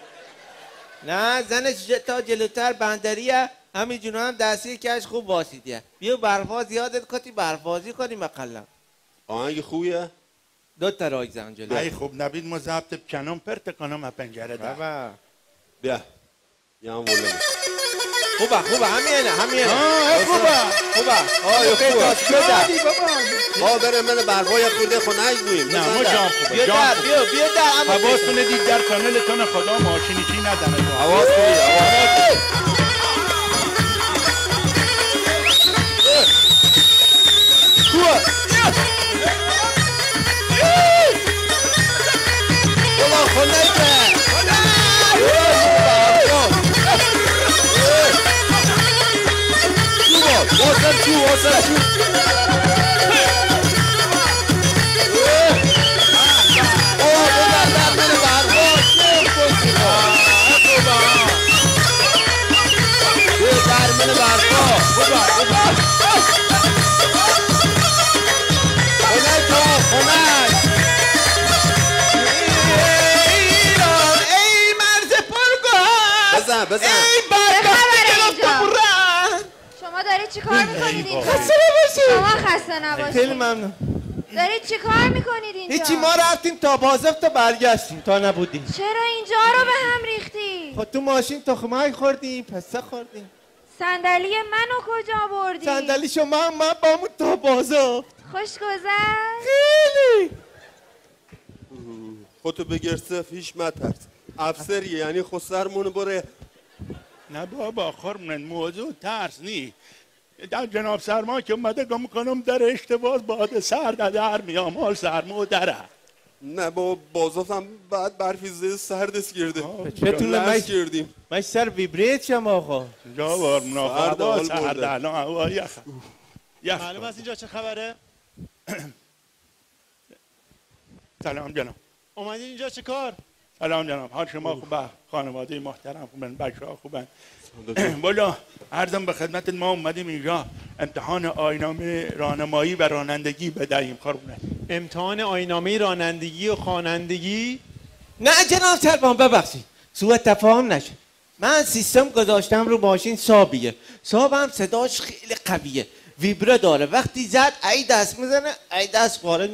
نه زنش تا جلوتر بندریه همین جنو هم دستی کش خوب واسیدیه بیا برفاز یادت کتی برفازی کنی مقلم آهنگ خوبیه؟ دو تا رای زن جلو ای خوب نبید ما ضبط کنم پرت کنم از پنجره در بابا بیا یا هم ولم خوبه همینه خوبه خوبه بره من برفای خورده خو نجمویم نه ما جام خوبه بیا در حواستونه دید در کانالتون خدا ماشینی چی ندنه حواس کنید بزن شما دارید چی کار میکنید اینجا؟ شما خسته نباشید. خیلی ممنون. دارید چی کار میکنید اینجا؟ هیچی ما رفتیم تا بازفت تا برگشتیم تا نبودیم. چرا اینجا رو به هم ریختی؟ خود تو ماشین تخمه خوردیم پسته خوردیم. صندلی منو کجا بردی؟ صندلی شما من بامون تا بازفت. خوش گذشت؟ خیلی. خودتو بگرسه هیچ مترس افسریه یعنی خود سرمون بره. نه بابا خورمون موضوع ترس نی در جناب سرما که اومده گم کنم در اشتباز باد سر در میام حال سرما دره نه بابا بازافتم بعد برفی سردست گرده چطور کردیم من سر ویبریت شما آقا جا بار منافردا سرد الان هوا یخ معلوم است اینجا چه خبره؟ سلام جناب اومدین اینجا چه کار؟ سلام جناب حال شما خوبه خانواده محترم خوبن بچه ها خوبن بالا عرضم به خدمت ما اومدیم اینجا امتحان آیین‌نامه رانمایی و رانندگی بدهیم خانم امتحان آیین‌نامه رانندگی و خوانندگی؟ نه جناب سربان ببخشید سوء تفاهم نشه من سیستم گذاشتم رو ماشین سابیه سابم صداش خیلی قویه ویبره داره وقتی زد ای دست میزنه ای دست وارد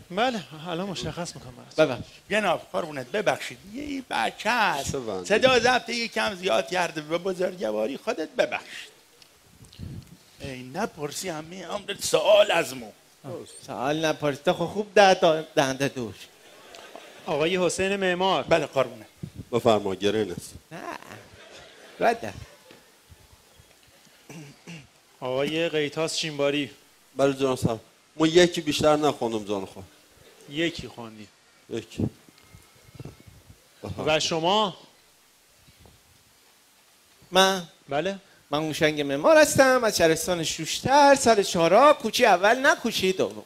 بله الان مشخص میکنم ببخشید جناب قربونت ببخشید یه بچه هست صدا ضبط یکم زیاد کرده به بزرگواری خودت ببخشید ای نپرسی همه عمرت سوال از مو سوال نپرسیده خوب دنده دوش آقای حسین معمار بله قربونت بفرما گرین است نه رده آقای قیتاس چینباری بله جناب صاحب ما یکی بیشتر نخوندم جان خود یکی خوندی یکی و شما؟ من بله من موشنگ معمار هستم از شهرستان شوشتر سر چهارراه کوچه اول نه کوچه دوم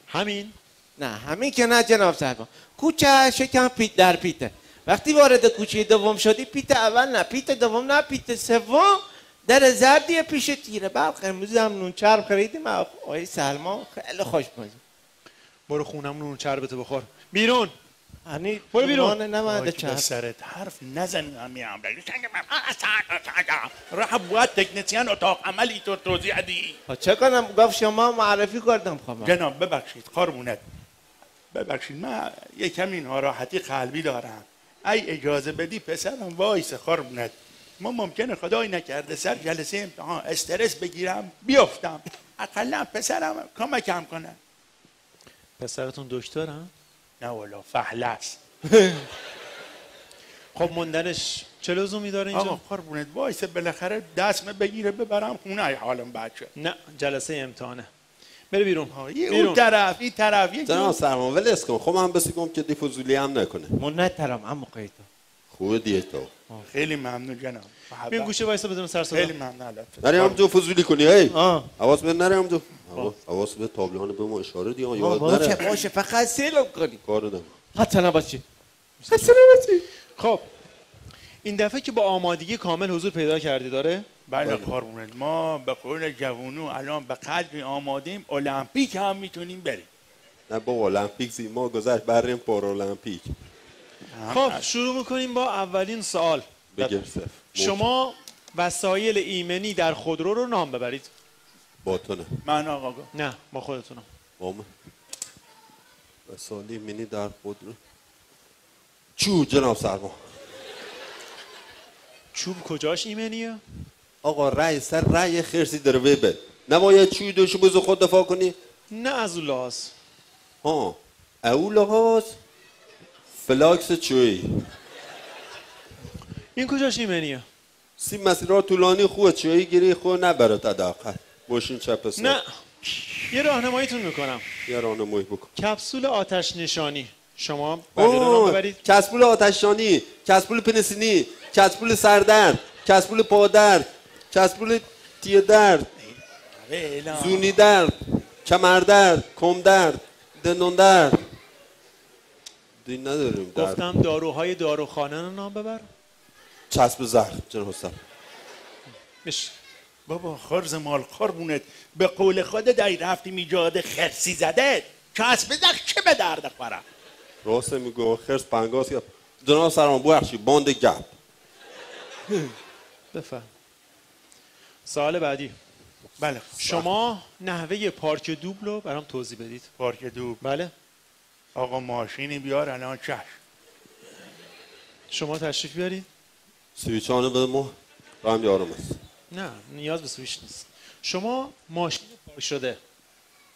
همین؟ نه همین که نه جناب صاحب کوچه شکم پیت در پیته وقتی وارد کوچه دوم شدی پیت اول نه پیت دوم نه پیت سوم در زردی پیش تیره برق قرمز هم نون چرب خریدیم آقای سلمان خیلی خوش بود برو خونم نون چربتو بخور بیرون یعنی برو بیرون. نمانده به چپ. سرت حرف نزن همین راه باید تکنسیان اتاق عملی تو توضیح دی. چه کنم؟ گفت شما معرفی کردم خواهم. جناب ببخشید قربونت، ببخشید من یه کمی ناراحتی قلبی دارم. ای اجازه بدی پسرم وایس قربونت، ما ممکنه خدای نکرده سر جلسه امتحان استرس بگیرم بیفتم، اقلا پسرم کمکم کنه. پسرتون دکترن؟ نه والا فهله است. خب موندنش چه لزومی داره اینجا؟ آقا قربونت وایس بالاخره دستم بگیره ببرم خونه حالم بچه. نه جلسه امتحانه. بره بیرون. اون طرف این طرف جناب سرمان ولش کن. خب من بسیگم که دی فضولی هم نکنه. من نترم اما قیتا. خوبه دیگه تو. خیلی ممنون جناب. ببین گوشه وایسا بدون سر صدا. خیلی ممنون. نری هم جو فضولی کنی هی. حواس به نری هم جو. حواس به تابلوان به ما اشاره دی یاد نره. باشه فقط سیلم کنی. کارو دارم. حتی نباشی. خب این دفعه که با آمادگی کامل حضور پیدا کردی داره؟ بله قربونت ما به قول جوونو الان به قدری آمادیم المپیک هم میتونیم بریم. نه با المپیک ما گذشت بریم پارالمپیک. خب شروع میکنیم با اولین سوال. بگیر شما وسایل ایمنی در خودرو رو نام ببرید. با تو نه. من آقا نه با خودتونم. با من. وسایل ایمنی در خودرو. چوب جناب سرما. چوب کجاش ایمنیه؟ آقا رأی سر رأی خرسی داره ببین. نباید چوب دوشو بزو خود دفاع کنی؟ نه از اون لحاظ. اون لحاظ فلاکس چوی. این کجاش ایمنیه؟ سی مسیرها طولانی خوبه چویی گیری خوب نبره تداخل. باشین چپ سر. نه یه راهنماییتون میکنم. یه راهنمایی بکن. کپسول آتش نشانی. شما بقیه رو نام ببرید. کپسول آتش نشانی، کپسول پنیسیلین، کپسول سردرد، کپسول پادرد، کپسول تیه درد، زونی درد، کمر درد، کم درد، دندون درد. دیگه نداریم درد. گفتم داروهای داروخانه رو نام ببر. چسب زهر جناب حسن. بش بابا خرز مال قربونت به قول خود دایی رفتیم ایجاد خرسی زده چسب زهر چه به درد خوره؟ راست میگو خرس پنگاس یا جناب سرمان بخشی باند گپ. بفهم. سوال بعدی. بله شما نحوه پارک دوبل رو برام توضیح بدید. پارک دوبل. بله. آقا ماشینی بیار الان چشم. شما تشریف بیارید. سویچانو بده ما رام یارم است. نه نیاز به سویچ نیست. شما ماشین پارک شده.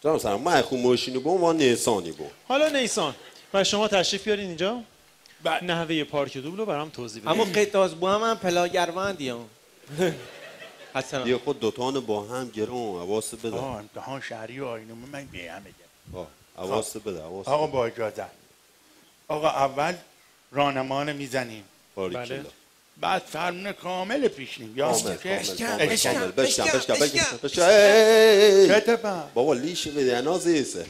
جناب سرمان من خود ماشینی بوم و نیسانی بوم. حالا نیسان و شما تشریف بیارید اینجا. نحوه پارک دوبل رو برام توضیح بدید. اما قیتاز بو هم پلاگروندی هم. یه خود دوتان با هم گرون حواس بده. امتحان شهری و آینومه من بیام بگم. حواس بده. آقا با اجازه. آقا اول راهنمایی میزنیم. بله. بعد فرمون کامل پیشنیم. یا بشکن. بابا لیش بده انازیسه.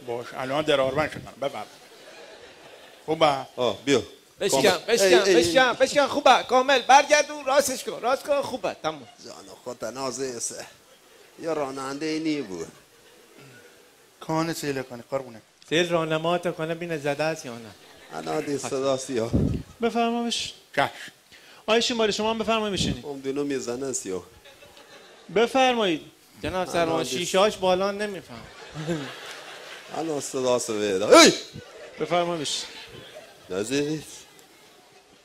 باش الان درارمن شدن ببر. خوبه. بیا. بشکن خوبه کامل برگردون راستش کن راست کن خوبه تمام. جان خود نازیسه. یا راننده اینی بود. کان سیل کنی قربونه. سیل راهنمات کنه بینه زده است یا نه؟ انادی صدا سیاه. بفرما بش. چش. آیشون باری شما هم بفرمایید بشینید. دینو میزنه سیاه. بفرمایید. جناب سرمان شیشهاش بالا نمیفهم. الان صدا سویده. بفرمایید بشین. نزدیک.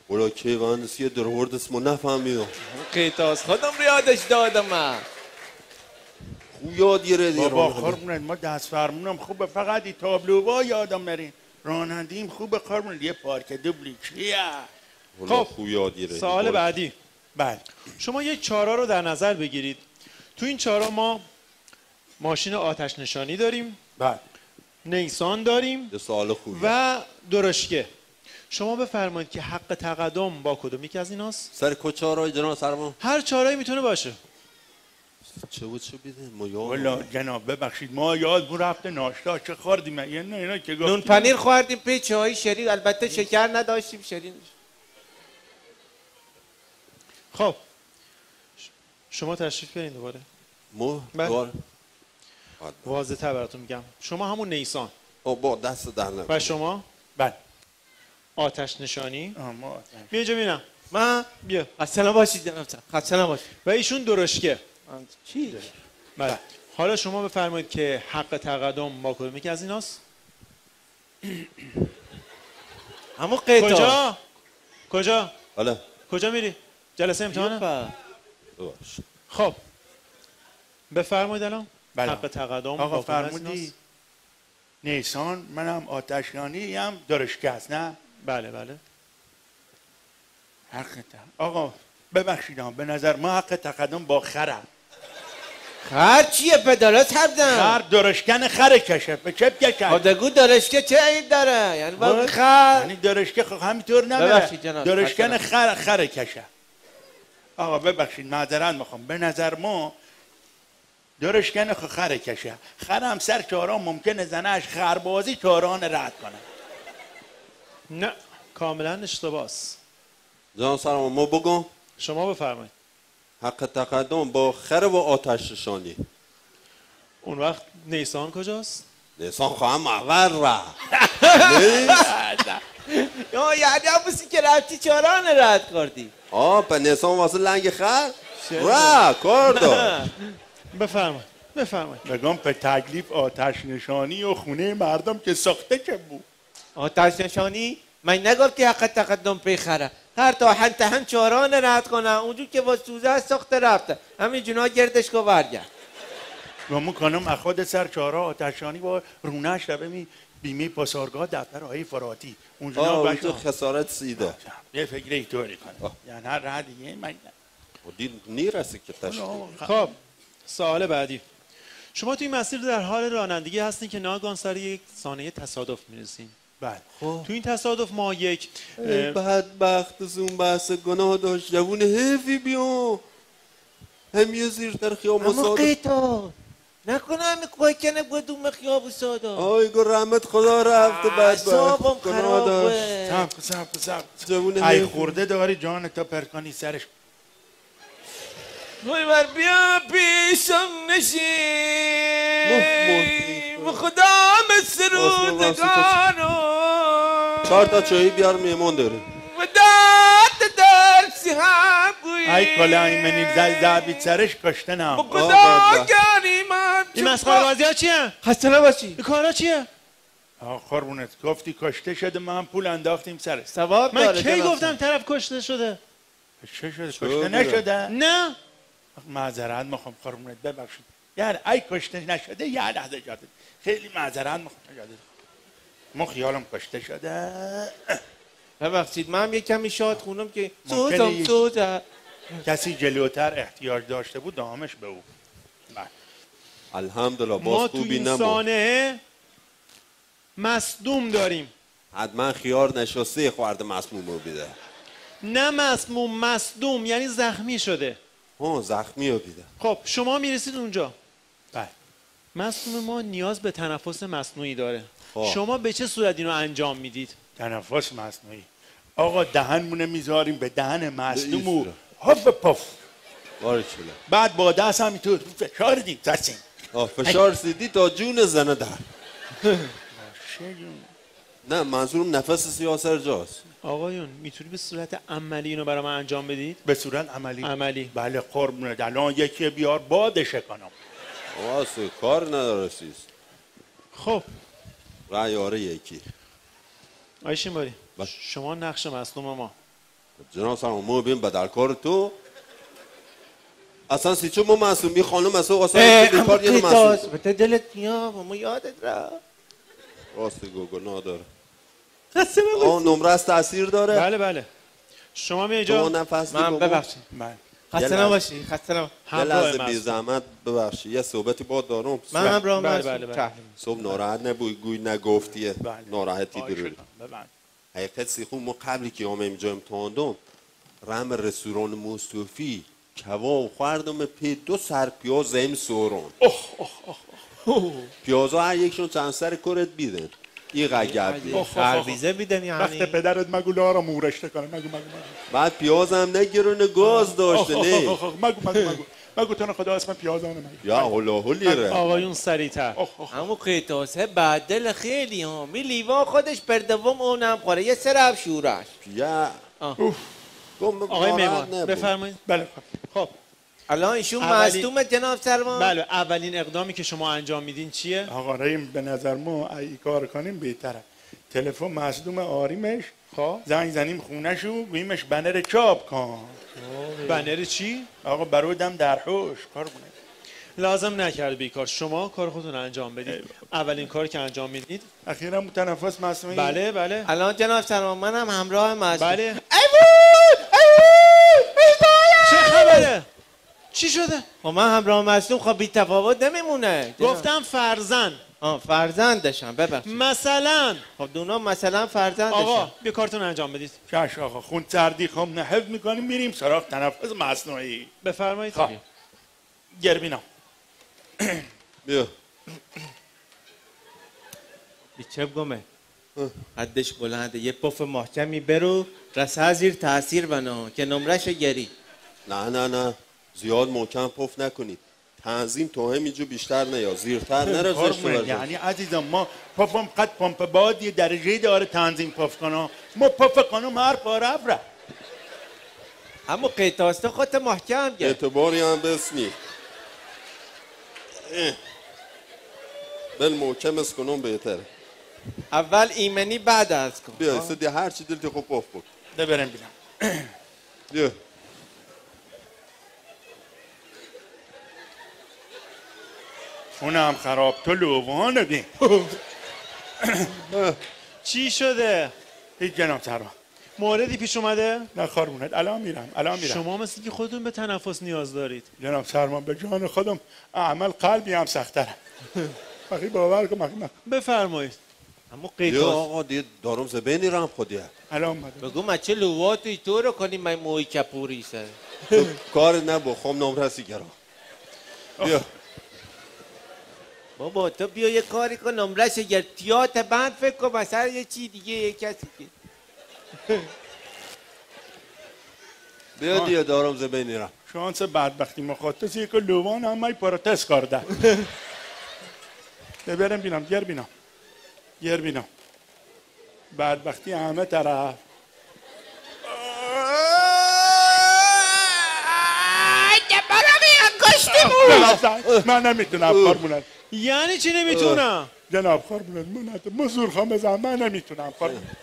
اولا که وندسی درورد اسمو نفهمیدم. قیتاز خودم ریادش دادم من. خوب یاد گیره دیگه. بابا قربونت ما دست فرمونم خوبه فقط این تابلوها یادم نرین. رانندیم خوبه قربونت یه پارک دوبلی چیه؟ خب خوب یاد گیره. سوال بعدی. بله. شما یک چهارراه رو در نظر بگیرید. تو این چهارراه ما ماشین آتش نشانی داریم. بله. نیسان داریم. سوال خوبی. و درشکه. شما بفرمایید که حق تقدم با کدوم یکی از ایناست؟ سر چهارراه جناب سرمان. هر چهارراهی میتونه باشه. چه بیده ما یاد. والا جناب ببخشید ما یادمون رفته ناشتا چه خوردیم اینا که گفتیم. نون پنیر خوردیم پی چای شیرین البته شکر نداشتیم شیرین. خب شما تشریف بیارین دوباره. دوباره. واضح‌تر براتون میگم. شما همون نیسان. با دست در نکنید. و شما؟ بله. آتش نشانی. ما بیا اینجا ببینم. من بیا. خسته نباشید جناب سر، خسته نباشید. و ایشون درشکه. چی؟ بله. حالا شما بفرمایید که حق تقدم با کدوم یکی از ایناست؟ همون قیتا. کجا؟ حالا کجا میری؟ جلسه امتحانه؟ باش. خب بفرمایید الان. بله. حق تقدم آقا با کدوم از فرمودی ایناست؟ نیسان، منم آتشیانی هم درشکه است نه؟ بله بله. حق آقا ببخشید به نظر ما حق تقدم با خرم. خر چیه پدرات هردن؟ خر درشکن خر کشه به چپ کشه. خودگو درشکه چه عیب داره؟ یعنی با خر یعنی درشکه همینطور ببخشید نمیره. جناب. درشکن خر کشه. آقا ببخشید معذرت میخوام، به نظر ما درشکن خر کشه. خر هم سر چهاران ممکنه زنش خربازی چهاران رد کنه. نه کاملا اشتباس. جان سلام ما بگم شما بفرمایید. حق تقدم با خر و آتش نشانی. اون وقت نیسان کجاست؟ نیسان خواهم اول را یعنی هموسی که رفتی چاران رد کردی. به نیسان واسه لنگ خر را کار دار. بفرمایید. بگم به تکلیف آتش نشانی و خونه مردم که ساخته که بود. آتش نشانی؟ من نگفتی حق تقدم پی خره. خر تا هم چاران رد کنه اونجور که با سوزه ساخته رفته همین جنا گردش که برگرد. و من کنم از خود سر چهارا آتشانی با رونش رو بمی بیمه پاسارگاه دفتر آقای فراتی اونجا اونجا خسارت سیده یه فکر ایطوری کنه یعنی هر راه دیگه من دید نیرسی که تشکیل. خب سوال بعدی. شما توی مسیر در حال رانندگی هستین که ناگهان سر یک صحنه تصادف میرسین. بله. تو این تصادف ما یک بدبخت زون بحث گناه داشت جوون حیفی بیان همیه زیرتر خیام و اما قیتا نکنه همی کوه کنه بدوم خیاب و سادا. آی گو رحمت خدا رفته بدبخت گناه داشت. سب ای خورده داری جان تا پرکانی سرش. وای بر بیا پیشم نشین و خدا مثل روزگانو 4 تا چایی بیار میمون داره و داد درسی هم گویی ای کلا ایمنی زبی سرش کشته نم. با خدا گانی من این مسخره بازی ها چیه؟ خسته نباشی. این کارا چیه؟ قربونت گفتی کشته شده من پول انداختیم سرش. ثواب من داره. کی گفتم طرف کشته شده؟ چه شده؟ کشته نشده؟ نه معذرت میخوام قربونت ببخشید. یعنی ای کشته نشده یه لحظه اجازه خیلی معذرت میخوام اجازه ما خیالم کشته شده. ببخشید من هم یک کمی شاد خونم که سوزم کسی جلوتر احتیاج داشته بود دامش به او. الحمدلله ما باز تو خوبی این نمون. سانحه مصدوم داریم. حتما خیار نشسته خورده مسموم رو بیده. نه مسموم مصدوم یعنی زخمی شده. زخمی رو بیده. خب شما میرسید اونجا. بله. مصدوم ما نیاز به تنفس مصنوعی داره. شما به چه صورت اینو انجام میدید؟ تنفس مصنوعی. آقا دهنمونه میذاریم به دهن مصدوم و هاف پاف. بعد با دست همینطور فشار دیم ترسیم. فشار سیدی تا جون زنه در. نه منظورم نفس سیاسر جاست. آقایون میتونی به صورت عملی اینو برای من انجام بدید؟ به صورت عملی؟ بله قربونت الان یکی بیار بادشه کنم. واسه کار نداره سیز. خب رایاره یکی آیشین باری شما نقش مصدوم ما. جناب سلام ما بیم بدل کار تو اصلا سی چون ما معصومی خانم اصلا بیکار یه معصوم بته دلت میام ما یادت را راستی گناه داره. نمره از تاثیر داره. بله شما می اینجا من ببخشید خسته نباشی یه لحظه بی زحمت ببخشید یه صحبتی با دارم. من هم را بله صبح ناراحت نبوی گوی نگفتیه ناراحتی داره. حقیقت سیخون ما قبلی که هم اینجا امتحان دوم رم رستوران مصطفی کباب خوردم پی 2 سر پیاز این سورون پیازا هر یکشون چند سر کرد بیدن این قگب خربیزه بیدن یعنی وقت پدرت مگو لارا مورشته کنه مگو بعد پیاز هم نگرونه گاز داشته نه مگو بگو تو خدا اسم پیازانه من. یا هلا هلیره. آقایون سریعتر. همون قیتاسه بعدل خیلی ها می لیوان خودش پر دوم اونم خوره یه سر شورش. یا آقای میمان بفرمایید. بله خب الان ایشون مصدوم جناب سروان؟ بله اولین اقدامی که شما انجام میدین چیه؟ آقا رحیم به نظر ما ای کار کنیم بهتره. تلفن مصدوم آریمش زنگ زنیم خونه‌شو گوییمش بنر چاپ کن. بنر چی؟ آقا برودم در حوش کار کنه. لازم نکرد بیکار شما کار خودتون انجام بدید. اولین کاری که انجام میدید اخیرا متنفس مصنوعی. بله بله. الان جناب سروان منم همراه مصدوم. بله. چه خبره؟ چی شده؟ خب من همراه مصدوم خب بی تفاوت نمیمونه. گفتم فرزند. فرزندشم ببخشید. مثلا خب دونا مثلا فرزندشم. آقا بیا کارتون انجام بدید. چش آقا خون سردی خب نحف میکنیم میریم سراغ تنفس مصنوعی. بفرمایید. گربینا بیا بیچه بگمه حدش بلنده یه پف محکمی برو رسه زیر تاثیر بنا که نمرش گری. نه زیاد محکم پف نکنید. تنظیم توهم اینجا بیشتر نیا زیرتر نره زشت. یعنی عزیزم ما پفم قد پمپ باد یه درجه داره تنظیم پف کنم ما پف کنم هر پاره افره. اما قیتاسته خودت محکم گرد اعتباری هم بسنی بل محکم از کنم بهتره. اول ایمنی بعد از کن. بیا ایسا دی هر چی دلتی خوب پف بود. ده برم بیدم. بیا اونم خراب تو لووانه بین. چی شده؟ هیچ جناب سروان موردی پیش اومده؟ نه خارمونت الان میرم. شما مثل که خودتون به تنفس نیاز دارید. جناب سروان به جان خودم عمل قلبی هم سختره. بخی باور کن بفرمایید. اما بیا آقا دی دارم زبینی رم خودیه. الان اومده. بگو ما چه لواتوی تو رو کنیم من موی کپوری سر. کار نبو خب نمرسی گرام. بیا بابا تو بیا یه کاری کن نمرش گر تیات بند فکر کن مثلا یه چی دیگه یه کسی که بیا دیگه دارم زبینی رم. شانس بدبختی مخاطس یک لووان هم مای پروتست کرده. برم بینم گر بینم بدبختی همه طرف. من نمیتونم خارمونت. یعنی چی نمیتونم؟ جناب خارمونت من زور خواهم بزنم من نمیتونم خارمونت.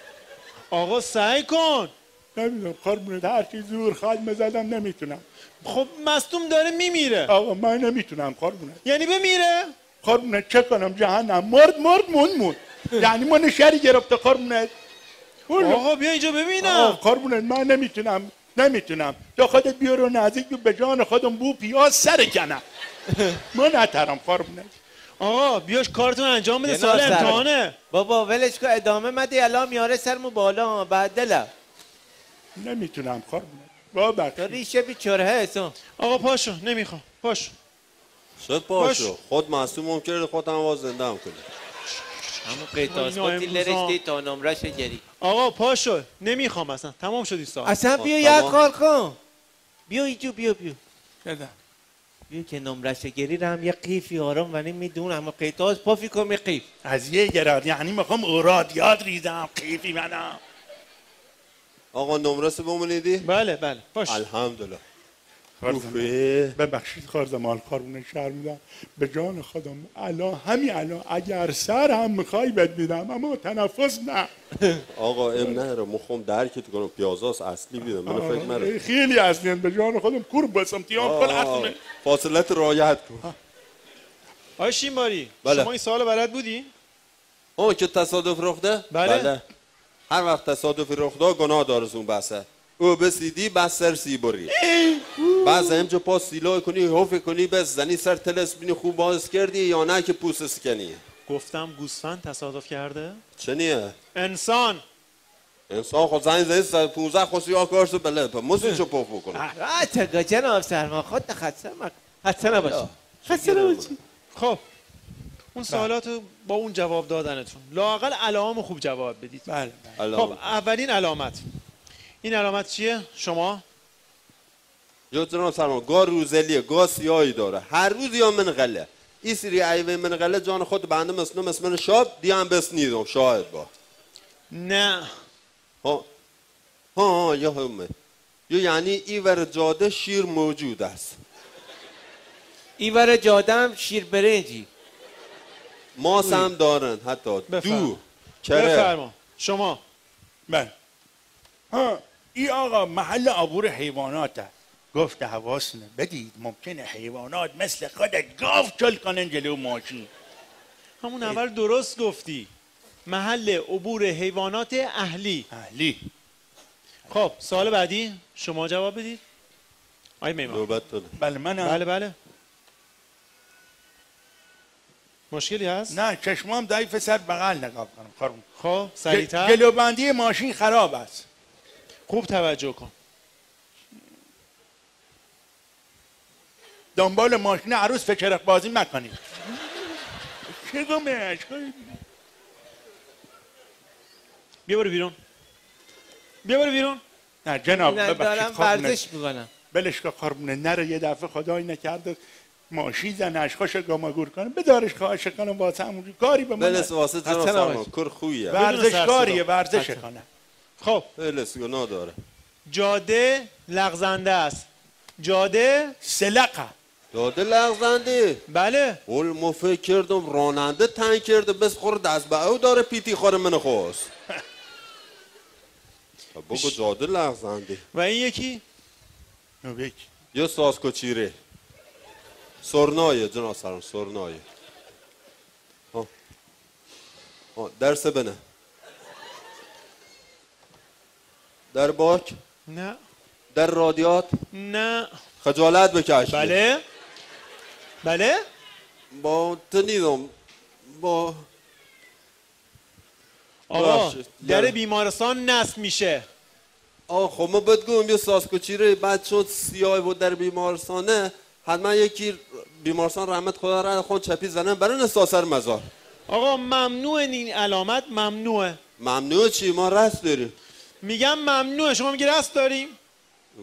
آقا سعی کن. نمیدونم خارمونت هر چی زور خواهم بزنم نمیتونم. خب مصدوم داره میمیره. آقا من نمیتونم خارمونت. یعنی بمیره؟ خارمونت چه کنم جهنم مرد مون. یعنی من شری گرفته خارمونت. آقا بیا اینجا ببینم. خارمونت من نمیتونم تو خودت بیارو نزدیک به جان خودم بو پیاز سر کنم. من نترم خارمونت. آقا بیاش کارتون انجام بده سال امتحانه. بابا ولش کن ادامه مده الان میاره سرمو بالا بعد دلم. نمیتونم خارمونت. بابا تو ریشه بیچاره هستم. آقا پاشو نمیخوام پاشو. شد پاشو خود معصوم کرد خود هم زنده هم کنی. همون قیتاسقاتی لرشتی تا نمرش گری. آقا پاشو نمیخوام اصلا تمام شدی ساعت. اصلا بیا یک کار کن. بیا اینجا بیا بیا که نمرش گری رو هم یه قیفی آرام و نمیدونم اما قیتاس پافی کن یه قیف از یه گراد یعنی میخوام اوراد یاد ریزم قیفی منم. آقا نمرس بمونیدی؟ بله باش. الحمدلله. ببخشید خارزمان خارمون شرمیدم به جان خودم الان اگر سر هم میخوای بد میدم اما تنفس نه. آقا نه رو مخم درکت کنم پیازاس اصلی بیدم من فکر مرد خیلی اصلی به جان خودم کور بسم تیام کن اصلی فاصلت رعایت کن. آقای شیماری بله. شما این سوال بلد بودی؟ که تصادف رخ ده؟ بله. هر وقت تصادفی رخ ده گناه دارزون بسه او بسیدی بس سر سی بری بعض همجا پاس سیلای کنی حفظ کنی بس زنی سر تلس بینی خوب باز کردی یا نه که پوست سکنی. گفتم گوسفند تصادف کرده؟ چنیه؟ انسان خود زنی زنی 15 خوصی ها کارسو بله پا موسی چو پاف بکنه. تگا جناب سرما خود خسته نباشی. خسته نباشی. خب اون سوالاتو با اون جواب دادنتون لااقل علائم خوب جواب بدید. بله. خب اولین علامت این علامت چیه؟ شما یا جناب سرمان گاه روزلیه گاه سیاهی داره هر روز یا منقله این سری ایوه منقله جان خود بنده مثل شاب دیام بسنیدم شاید با نه ها یا همه یا یعنی ایور جاده شیر موجود است ایور جاده هم شیر برنجی ماس هم دارن حتی دو کره بفرما شما بله این آقا محل عبور حیواناته گفت حواسونه بدید ممکنه حیوانات مثل خودت گاو چل کنن جلو ماشین همون اول درست گفتی محل عبور حیوانات اهلی خب سوال بعدی شما جواب بدید آی میمان بله منم بله مشکلی هست؟ نه چشمام ضعیف سر بغل نگاه کنم خب سریعتر جلوبندی ماشین خراب است خوب توجه کن دنبال ماشین عروس فچرخ بازی مکنید چه گمش بیا برو بیرون نه جناب نه دارم ورزش میکنم بلش که خرمونه نره یه دفعه خدایی نکرده ماشین زن اشخاش گامگور کنه بدارش خواهش کنم واسه همونجور کاری به من بلس واسه جناب سرمان کر خویه ورزشکاریه ورزش کنه خب بلس گناه داره جاده لغزنده است جاده سلقه جاده لغزنده بله اول ما فکر کردم راننده تنگ کرده بس خور دست به او داره پیتی خوره من خواست بگو جاده لغزنده و این یکی یا ساسکوچیره سرنایه جناب سرمان سرنایه درس بنه در باک نه در رادیات نه خجالت بکش بله با تنیدم با آقا در بیمارستان نصب میشه خب ما بدگویم یه ساسکوچیره بعد شد سیاه بود در بیمارستانه حتما یکی بیمارستان رحمت خدا را خون چپی زنن برای نساسر مزار آقا ممنوع این علامت ممنوع چی؟ ما رست داریم میگم ممنوعه شما میگی رست داریم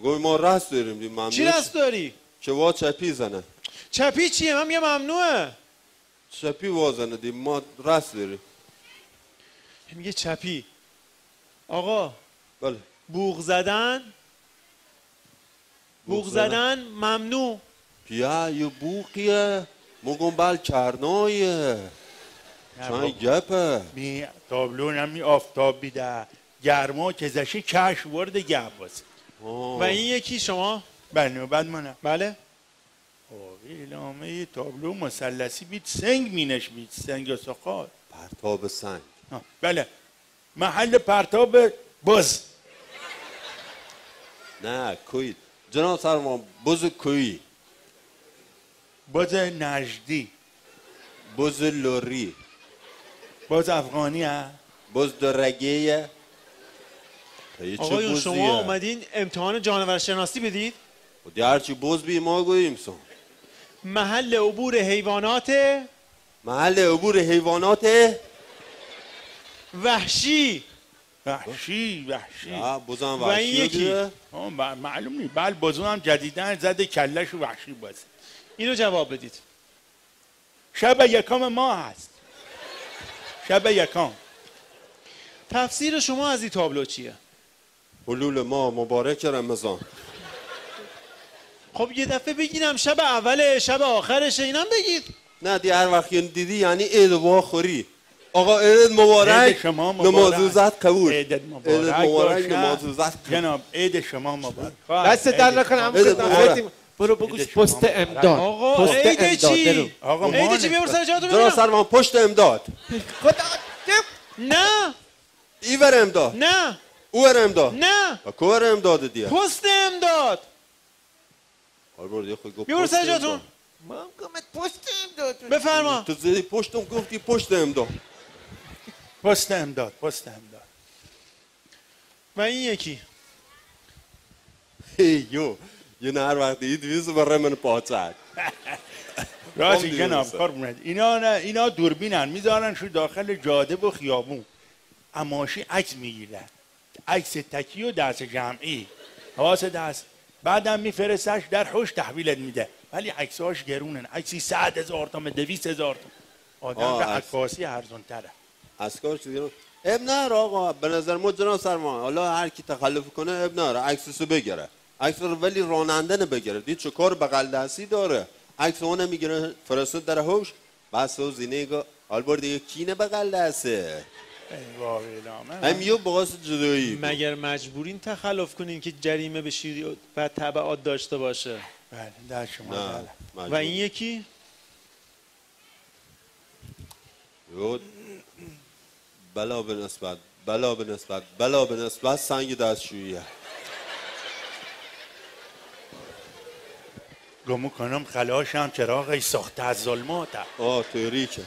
گوی ما رست داریم چی رست داری؟ که وا چپی زنه چپی چیه؟ من میگم ممنوعه چپی وا زنه دیم ما رست داریم میگه چپی آقا بله بوق زدن ممنوع پیا یه بوقیه مگم بل کرنایه چند گپه می تابلو نمی آفتاب بیده گرما که زشی کش ورده گپ باست و این یکی شما؟ بله بعد منم بله اعلامه تابلو مثلثی بید سنگ مینش بید سنگ و سخار پرتاب سنگ بله محل پرتاب بز نه کوی جناب سرمان بز کوی بز نجدی بز لوری بز افغانی ها بز درگیه آقایون شما اومدین امتحان جانورشناسی بدید؟ هرچی بز بی ما گوییم سون محل عبور حیوانات وحشی بزن و این یکی معلوم نیست بله بزن هم جدیدن زده کلش وحشی بازه اینو جواب بدید شب یکم ما هست شب یکم تفسیر شما از این تابلو چیه؟ حلول ما مبارک رمضان خب یه دفعه بگیرم شب اوله شب آخرشه اینم بگید نه دی هر وقت دیدی یعنی عید واخوری آقا عید مبارک نمازوزت قبول عید مبارک نمازوزت جناب عید شما مبارک دست در نکنم برو بگوش پست امداد آقا عید چی؟ آقا عید چی بیار سر جاتو جناب سرمان پشت امداد خدا نه ایور امداد نه اوور امداد نه کوور امداد دیگه پست امداد بیار سر جاتون من گمت پست امداد بفرما تو زدی پشتم گفتی پشت امداد پست امداد و این یکی یو یه هر وقت دید ویزو برای من پاچک راستی جناب قربونت اینا دوربینن میذارن شو داخل جاده و خیابون اماشی عکس میگیرن عکس تکی و دست جمعی حواس دست بعدم میفرستش در حوش تحویلت میده، ولی عکساش گرونن، عکسی 100,000 تومن 200,000 تومن. آدم به عکاسی ارزون تره. عکساش گرون. اب نره آقا، به نظر ما جناب سرمان حالا هر کی تخلف کنه اب نره، عکسشو بگیره. عکس رو ولی راننده نبگیره. دید چه کار بغل دستی داره. عکس اون میگیره فرستاد در حوش، بس و زینه حال بر دیگه کینه بغل دسته. همیو باعث جدایی. مگر مجبورین تخلف کنین که جریمه بشید و تبعات داشته باشه؟ بله در شما. و این یکی؟ بلا به نسبت، بلا به نسبت، بلا به نسبت سنگ دستشوییه. گمو کنم خلاش هم چراغش ساخته از ظلماته. تاریکه.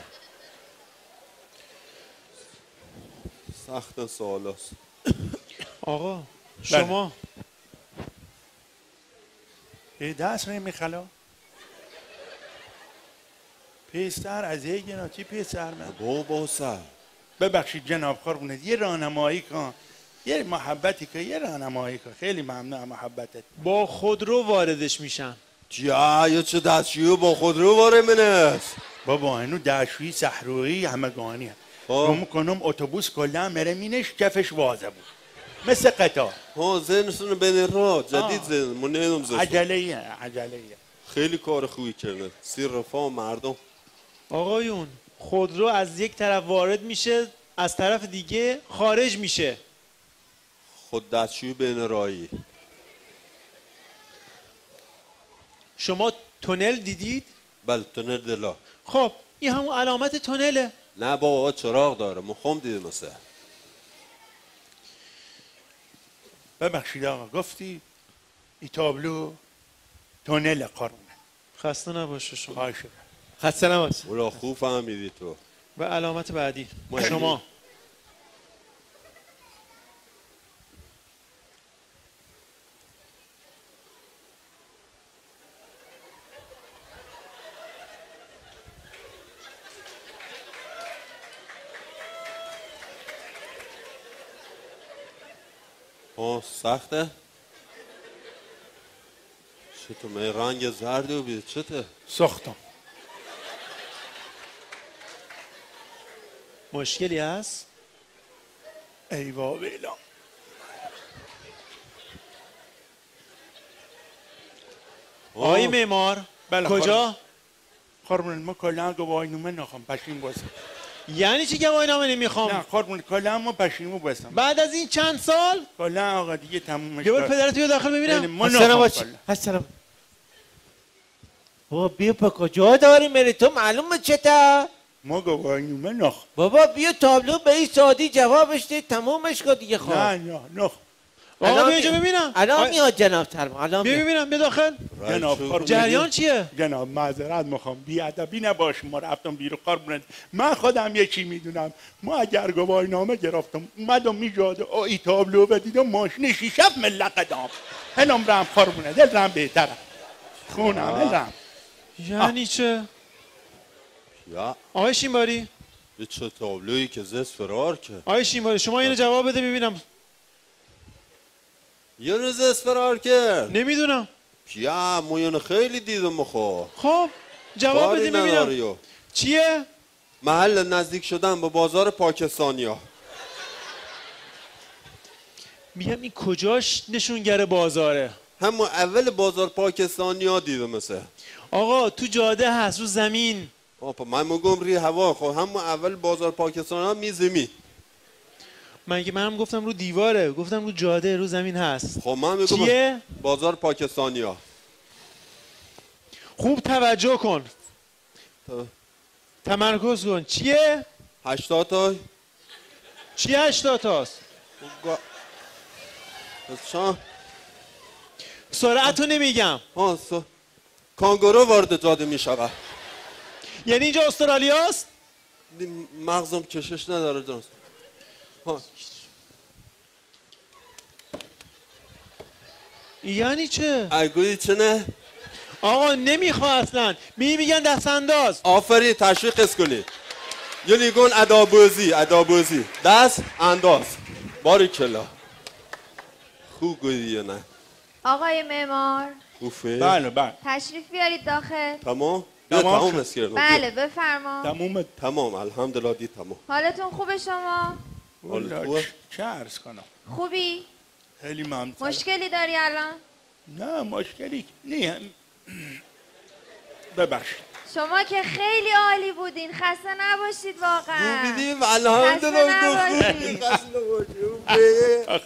سخت سوال است. آقا شما دست نمیخلا پیستر از هیگنا چی پیستر من بابا سر ببخشید جناب خاربونت یه راهنمایی کن، یه محبتی که یه راهنمایی کن. خیلی ممنون محبتت. با خودرو واردش میشن. یا چه دستشویی با خودرو وارد منه؟ بابا اینو دستشویی صحرایی همگانیه. گمو کنم اتوبوس کلا مره مینش کفش وازه بود مثل قطار. ذهنشون بین راه جدید ذهن منهم زد. عجله. خیلی کار خوبی کرده. سیر رفاه مردم. آقایون خودرو از یک طرف وارد میشه، از طرف دیگه خارج میشه. خود دستشویی بین راهی. شما تونل دیدید؟ بله تونل دلا. خب این همون علامت تونله. نه بابا چراغ داره، مخم دیدم مثلا. ببخشید آقا گفتی ای تابلو تونل قارونه. خسته نباشه شما. خواهش خسته نباشه. اولا خوب فهمیدی تو. و علامت بعدی شما. سخته؟ چطور من رنگ زرد و بید چطور؟ سختم. مشکلی هست؟ ای واویلا. آقای معمار بله کجا؟ خارمون ما کلا گواهینامه نخوام پشیم باسم. یعنی چی گواهینامه نمیخوام؟ نه خارمون کلا ما پشیمو باسم. بعد از این چند سال؟ کلا آقا دیگه تمومش. یه بار پدرت بیا داخل ببینم. السلام. بابا بیا پا کجا داری میری تو معلومه چته؟ ما گواهینامه نخوام. بابا بیا تابلو به این سادی جوابش دید تمومش کن دیگه خواهد. نه نخوام. آقا بیا اینجا ببینم. الان میاد جناب سرما. الان بیا ببینم بیا داخل. جناب جریان چیه؟ جناب معذرت میخوام بی‌ادبی نباش، ما رفتم بیرون قربونت. من خودم یکی میدونم. ما اگر گواهینامه گرفتم اومدم میجاده ای تابلو بدیدم ماشین شیشه ملت قدام. هنم رم قربونت دل رم بهتره. خونم رم. یعنی چه؟ یا آقای شینباری یه چه تابلویی که زست فرار که. آقای شینباری شما اینو جواب بده ببینم. یه روز اسفرار کرد. نمیدونم. یا مویون خیلی دیدم خب جواب بده ببینم. چیه؟ محل نزدیک شدن به بازار پاکستانیا. میگم این کجاش نشونگر بازاره؟ همون اول بازار پاکستانیا دیدم مثلا. آقا تو جاده هست رو زمین. من میگم ری هوا. خب همون اول بازار پاکستانیا میزمی. منم گفتم رو دیواره، گفتم رو جاده رو زمین هست. خب من میگم چیه؟ بازار پاکستانیا. خوب توجه کن. تمرکز کن. چیه؟ 80 تا. چیه 80 تاست؟ سرعتو نمیگم. کانگورو وارد جاده میشود. یعنی اینجا استرالیاست؟ مغزم کشش نداره جانس. یعنی چه؟ اگویی چه نه؟ آقا نمیخوا اصلا. میگن دست انداز. آفرین تشویقش کنی. یعنی گون ادابوزی دست انداز. باریکلا. خوب گویی یا نه؟ آقای معمار خوفه؟ بله تشریف بیارید داخل. تمام؟ تمام است کردم. بله بفرما. تمام الحمدلله دی تمام. حالتون خوبه شما؟ حالت خوبه؟ چه عرض کنم؟ خوبی؟ خیلی ممنون. مشکلی داری الان؟ نه مشکلی نه. ببخشید. شما که خیلی عالی بودین، خسته نباشید واقعا. دیدیم الحمدلله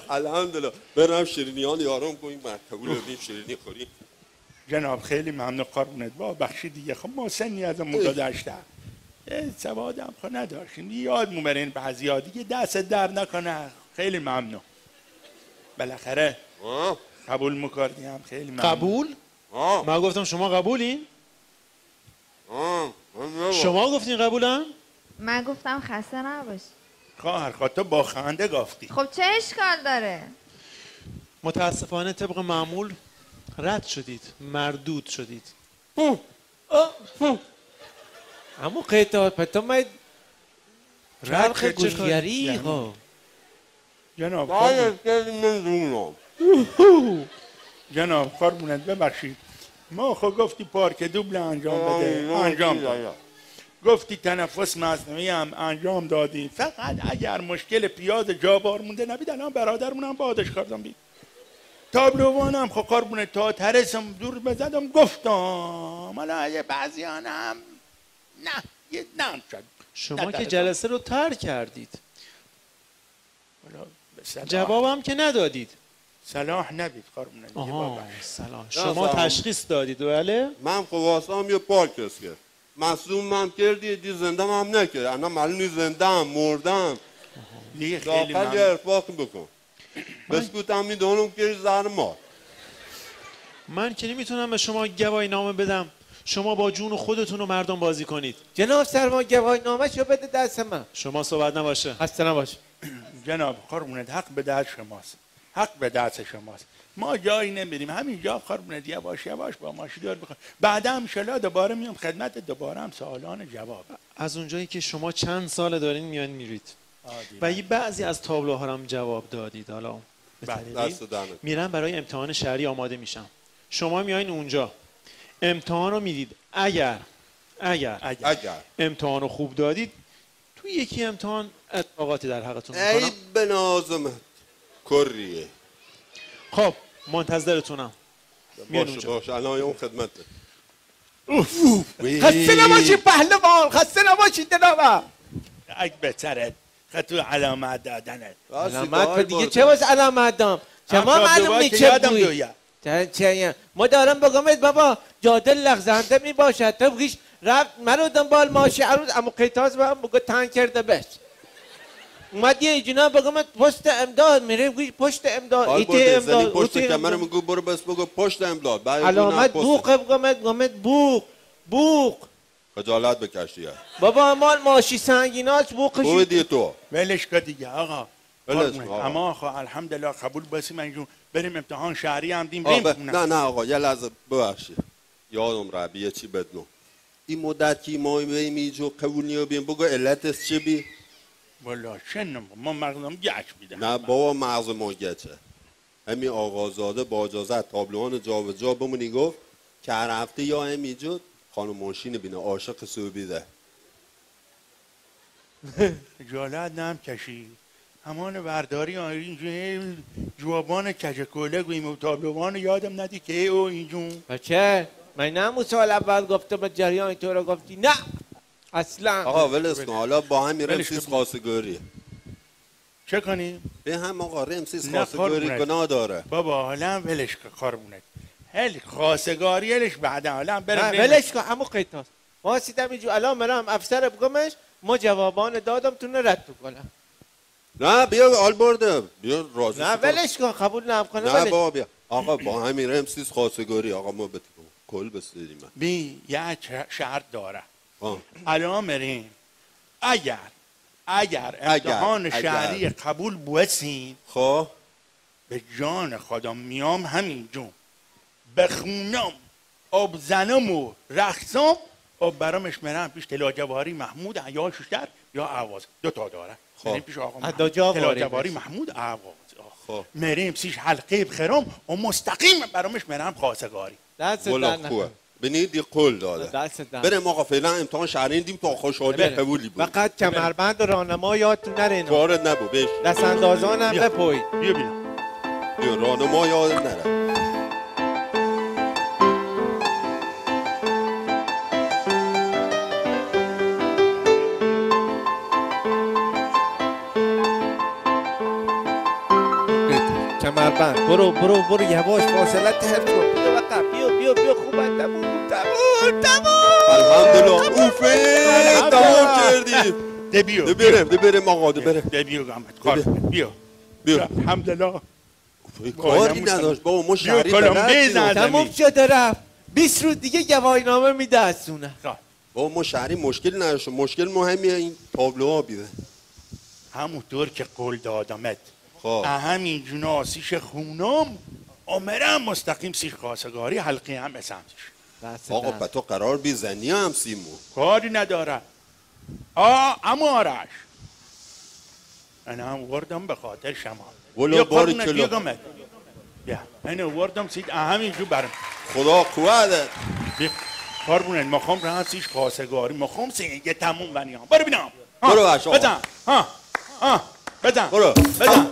الحمدلله. برم شیرینیان یارم کنیم مرتبه لبین شیرینی خوریم. جناب خیلی ممنون قربونت. ببخشید دیگه خب ما سنی ازمون گذشته. سوادم خب نداشتیم. یاد میبرین بعضیا دیگه دست در نکنه. خیلی ممنون. بالاخره قبول میکردیم. خیلی ممنون. قبول؟ من گفتم شما قبولین؟ شما گفتین قبولم؟ من گفتم خسته نباشی. خواهر تو با خنده گفتی. خب چه اشکال داره؟ متاسفانه طبق معمول رد شدید، مردود شدید. همون قیتات پتا ماید رلخ گوشگری ها. جناب قربونت ببخشید. ما خب گفتی پارک دوبل انجام بده، انجام داد. گفتی تنفس مصنوعی هم انجام دادی. فقط اگر مشکل پیاز جا بار مونده نبید الان برادرمونم بادش کردم بید. تابلوانم خب قربونه تا ترسم دور بزدم گفتم. حالا یه بعضیانم نه یه نم شد. شما که جلسه رو ترک کردید. جوابم که ندادید. صلاح نبید قربونه. صلاح. شما تشخیص دادید بله؟ من خواستم یه پارک است کرد. مصدوم هم کردی دی زنده هم نکرد. انا معلومی زنده هم مردم. داخل یه ارفاق بکن. بسکوت هم میدونم که زهر مار. من که نمیتونم به شما گواهی نامه بدم. شما با جون خودتون و مردم بازی کنید. جناب سرما گواهی نامه شو بده دست من. شما صحبت نباشه. خسته نباشه. جناب قربونت حق به دست شماست. حق به دست شماست. ما جایی نمیریم همینجا قربونت یواش یواش با ماشیدار بخوام. بعدا ان شاءالله دوباره میام خدمت دوباره هم سوالان جواب. از اونجایی که شما چند سال دارین میان میرید و یه بعضی از تابلوها هم جواب دادید. حالا میرن برای امتحان شهری آماده میشم. شما میایین اونجا امتحان رو میدید. اگر امتحان رو خوب دادید تو یکی امتحان اتفاقاتی در حقتون میکنم. ای به نازمت کریه. خب منتظرتونم. باشه الان اون خدمت. خسته نباشی پهلوان. خسته نباشی دلاور. اگه بهتره خطو علامت دادنت. علامت دیگه چه واسه علامت دام؟ شما معلوم نیست چه بویی. ما دارم بگمت بابا جاده لغزنده می باشد. تو بگیش رفت مرو دنبال ماشی عروض اما قیتاز با هم بگو تنگ کرده بس. اومد یه جناب بگمت پشت امداد میره بگیش پشت امداد. ایده امداد. پشت کمر میگو برو بس بگو پشت امداد. علامت بوق بگمت بوق. خجالت بکشی. بابا مال ماشی سنگیناست بوقشی. خوبه دیگه تو. ولش که دیگه آقا. اما آقا الحمدلله قبول بسیم اینجون بریم امتحان شهری هم دیم بریم. نه آقا یه لحظه ببخشید. یادم ربیه چی بدنو. این مدت که ما میجو قبول نیو بیم بگو علتش چی بی؟ والا شنم ما مغزم گچ میده. نه بابا مغز ما گچه. همین آقازاده با اجازه تابلوان جابجا بمونی گفت که هر هفته یا همیجو خانم ماشین بینه عاشق سوبیده. جالت نم کشی. همان برداری اینجا جوابان کجکوله گویم و تابلوان یادم ندی که او اینجون. بچه من نه سال اول گفتم به جریان تو رو گفتی نه اصلا. آقا ولش کن حالا با هم میرم سیز خواستگاری. چه کنیم؟ به هم آقا رمسیز خواستگاری گناه داره. بابا حالا ولش کن قربونت. هل خواستگاری هلش بعدا حالا بریم. ولش کن همون قیتاست. ما سیدم اینجو الان برم افسر بگمش ما جوابان دادم تونه رد بکنم. نه بیا آل برده بیا راضی. نه ولش کن قبول نکنه. نه بابا بیا آقا با همین رمسیز خواستگاری آقا ما بتیم کل بسیدیم. بی یه شرط داره. الان بریم اگر امتحان شهری قبول بوسیم خب به جان خودم میام همینجون بخونم آب زنم و رقصم و برامش میرم پیش تلاجواری محمود عیاششتر یا عواز 2 تا داره. میریم پیش آقا تلاجواری محمود آقا میریم پیش حلقه بخرم و مستقیم برامش میرم خواستگاری. دست خوبه. بنید قول داده. بریم آقا فعلا امتحان شهرین دیم تا خوشحالی قبولی بود. فقط کمربند و راهنما یادتون نره. کارت نبو بش. دست اندازان هم بپوید. بیا راهنما یادت نره. کمربند برو یواش فاصله تحب کن. بیا وقت بیا خوبه تموم الحمدلله اوفه تموم کردی. ده بریم آقا ده بریم بیا الحمدلله کاری نداشت بابا ما شهری بلد تموم شده رفت 20 روز دیگه گواهینامه میده از سونه. بابا ما شهری مشکل نداشت مشکل مهمیه این تابلوها بیده همونطور که قول دادمت همین جونا سیش خونم عمرم مستقیم سیش خواستگاری حلقی هم بسمتش. آقا به تو قرار بیزنی هم سیمو کاری نداره. اما آرش انا هم وردم به خاطر شما ولو باری کلو بیا انا وردم سید همینجور برم خدا قوته قربونت مخوام راه سیش خواستگاری مخوام سینگه تموم ونیام برو بینم برو باش آقا بزن بزن برو بزن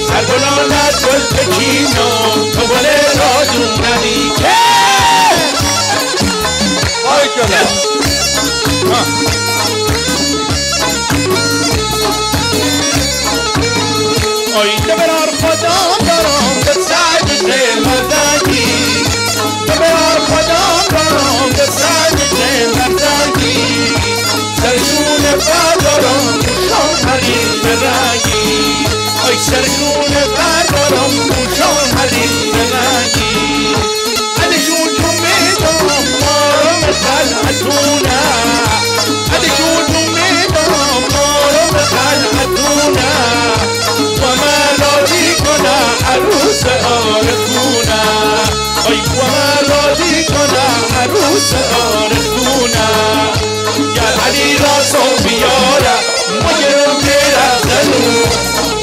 سربلانت گل بچینم تو گل رازونمی وای کنه آیده برار خودم دارم به سجد مردگی برار خودم دارم به سجد مردگی سرشون بردارم شان حریم رنگی ای سرشون بردارم شان حریم رنگی ادشون جمعیدم مارم خلعتونه ادشون جمعیدم مارم خلعتونه و ملادی کنه عروس آرزونه ای و ملادی کنه عروس آرزونه گر علی را سو بیاره مجرم میرزنو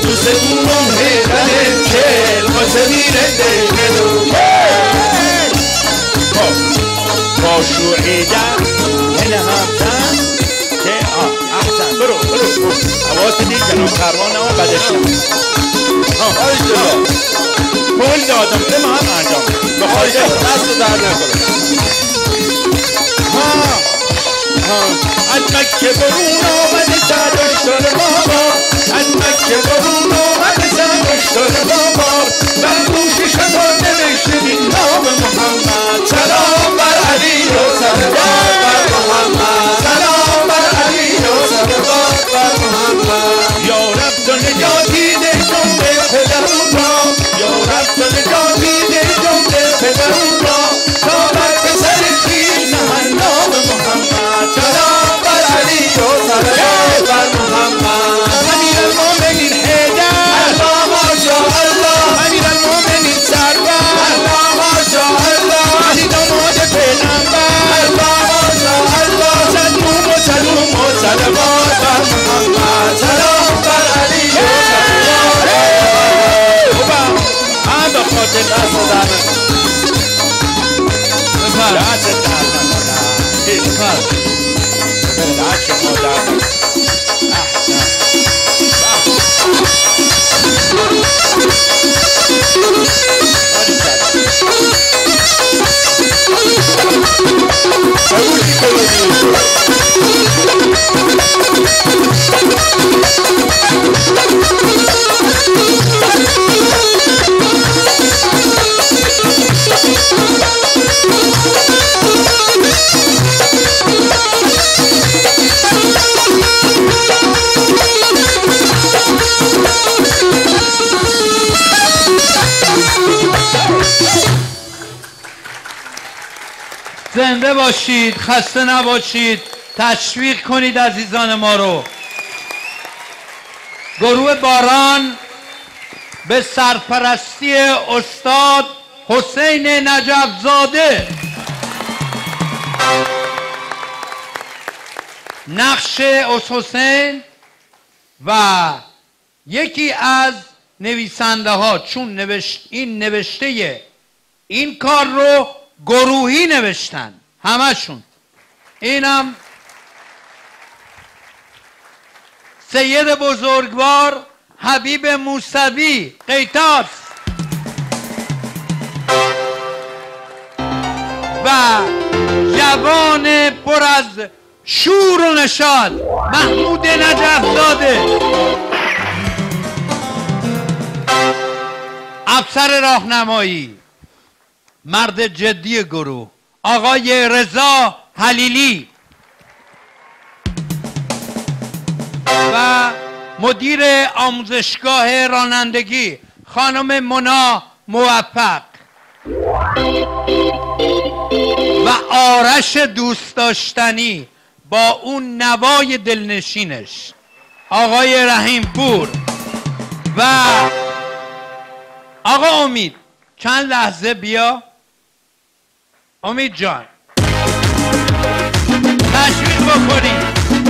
دوست دونم هیدن چل واسه میرنده گلو با شوعیدن هنه همتن که احسن برو حواست دید جناب خروان ها بدشم پول دادم به هم انجام بخواهی دست در نکنه از مکه برون آمده سرشتر بابا از مکه برون آمده سرشتر بابا بر گوش شما نوشته این نام محمد سلام بر علی و صلوات بر محمد سلام بر علی و صلوات بر محمد یا رب تو نجاتی ده جمله پدرون را یا رب تو نجاتی ده جمله پدرون را تا بر پسر خویش نهن نام محمد سلام بر علی و صلوات بر محمد امیر المؤمنین حیدر الله ماشاءالله امیر زنده باشید، خسته نباشید، تشویق کنید عزیزان ما رو. گروه باران به سرپرستی استاد حسین نجف‌زاده نقش حسین و یکی از نویسنده ها، چون این نوشته این کار رو گروهی نوشتن همشون، اینم سید بزرگوار حبیب موسوی قیتاس و جوان پر از شور و نشاط محمود نجف‌زاده، افسر راهنمایی مرد جدی گروه آقای رضا حلیلی و مدیر آموزشگاه رانندگی خانم منا موفق و آرش دوست داشتنی با اون نوای دلنشینش آقای رحیم پور و آقا امید. چند لحظه بیا امید جان، تشویق بکنید.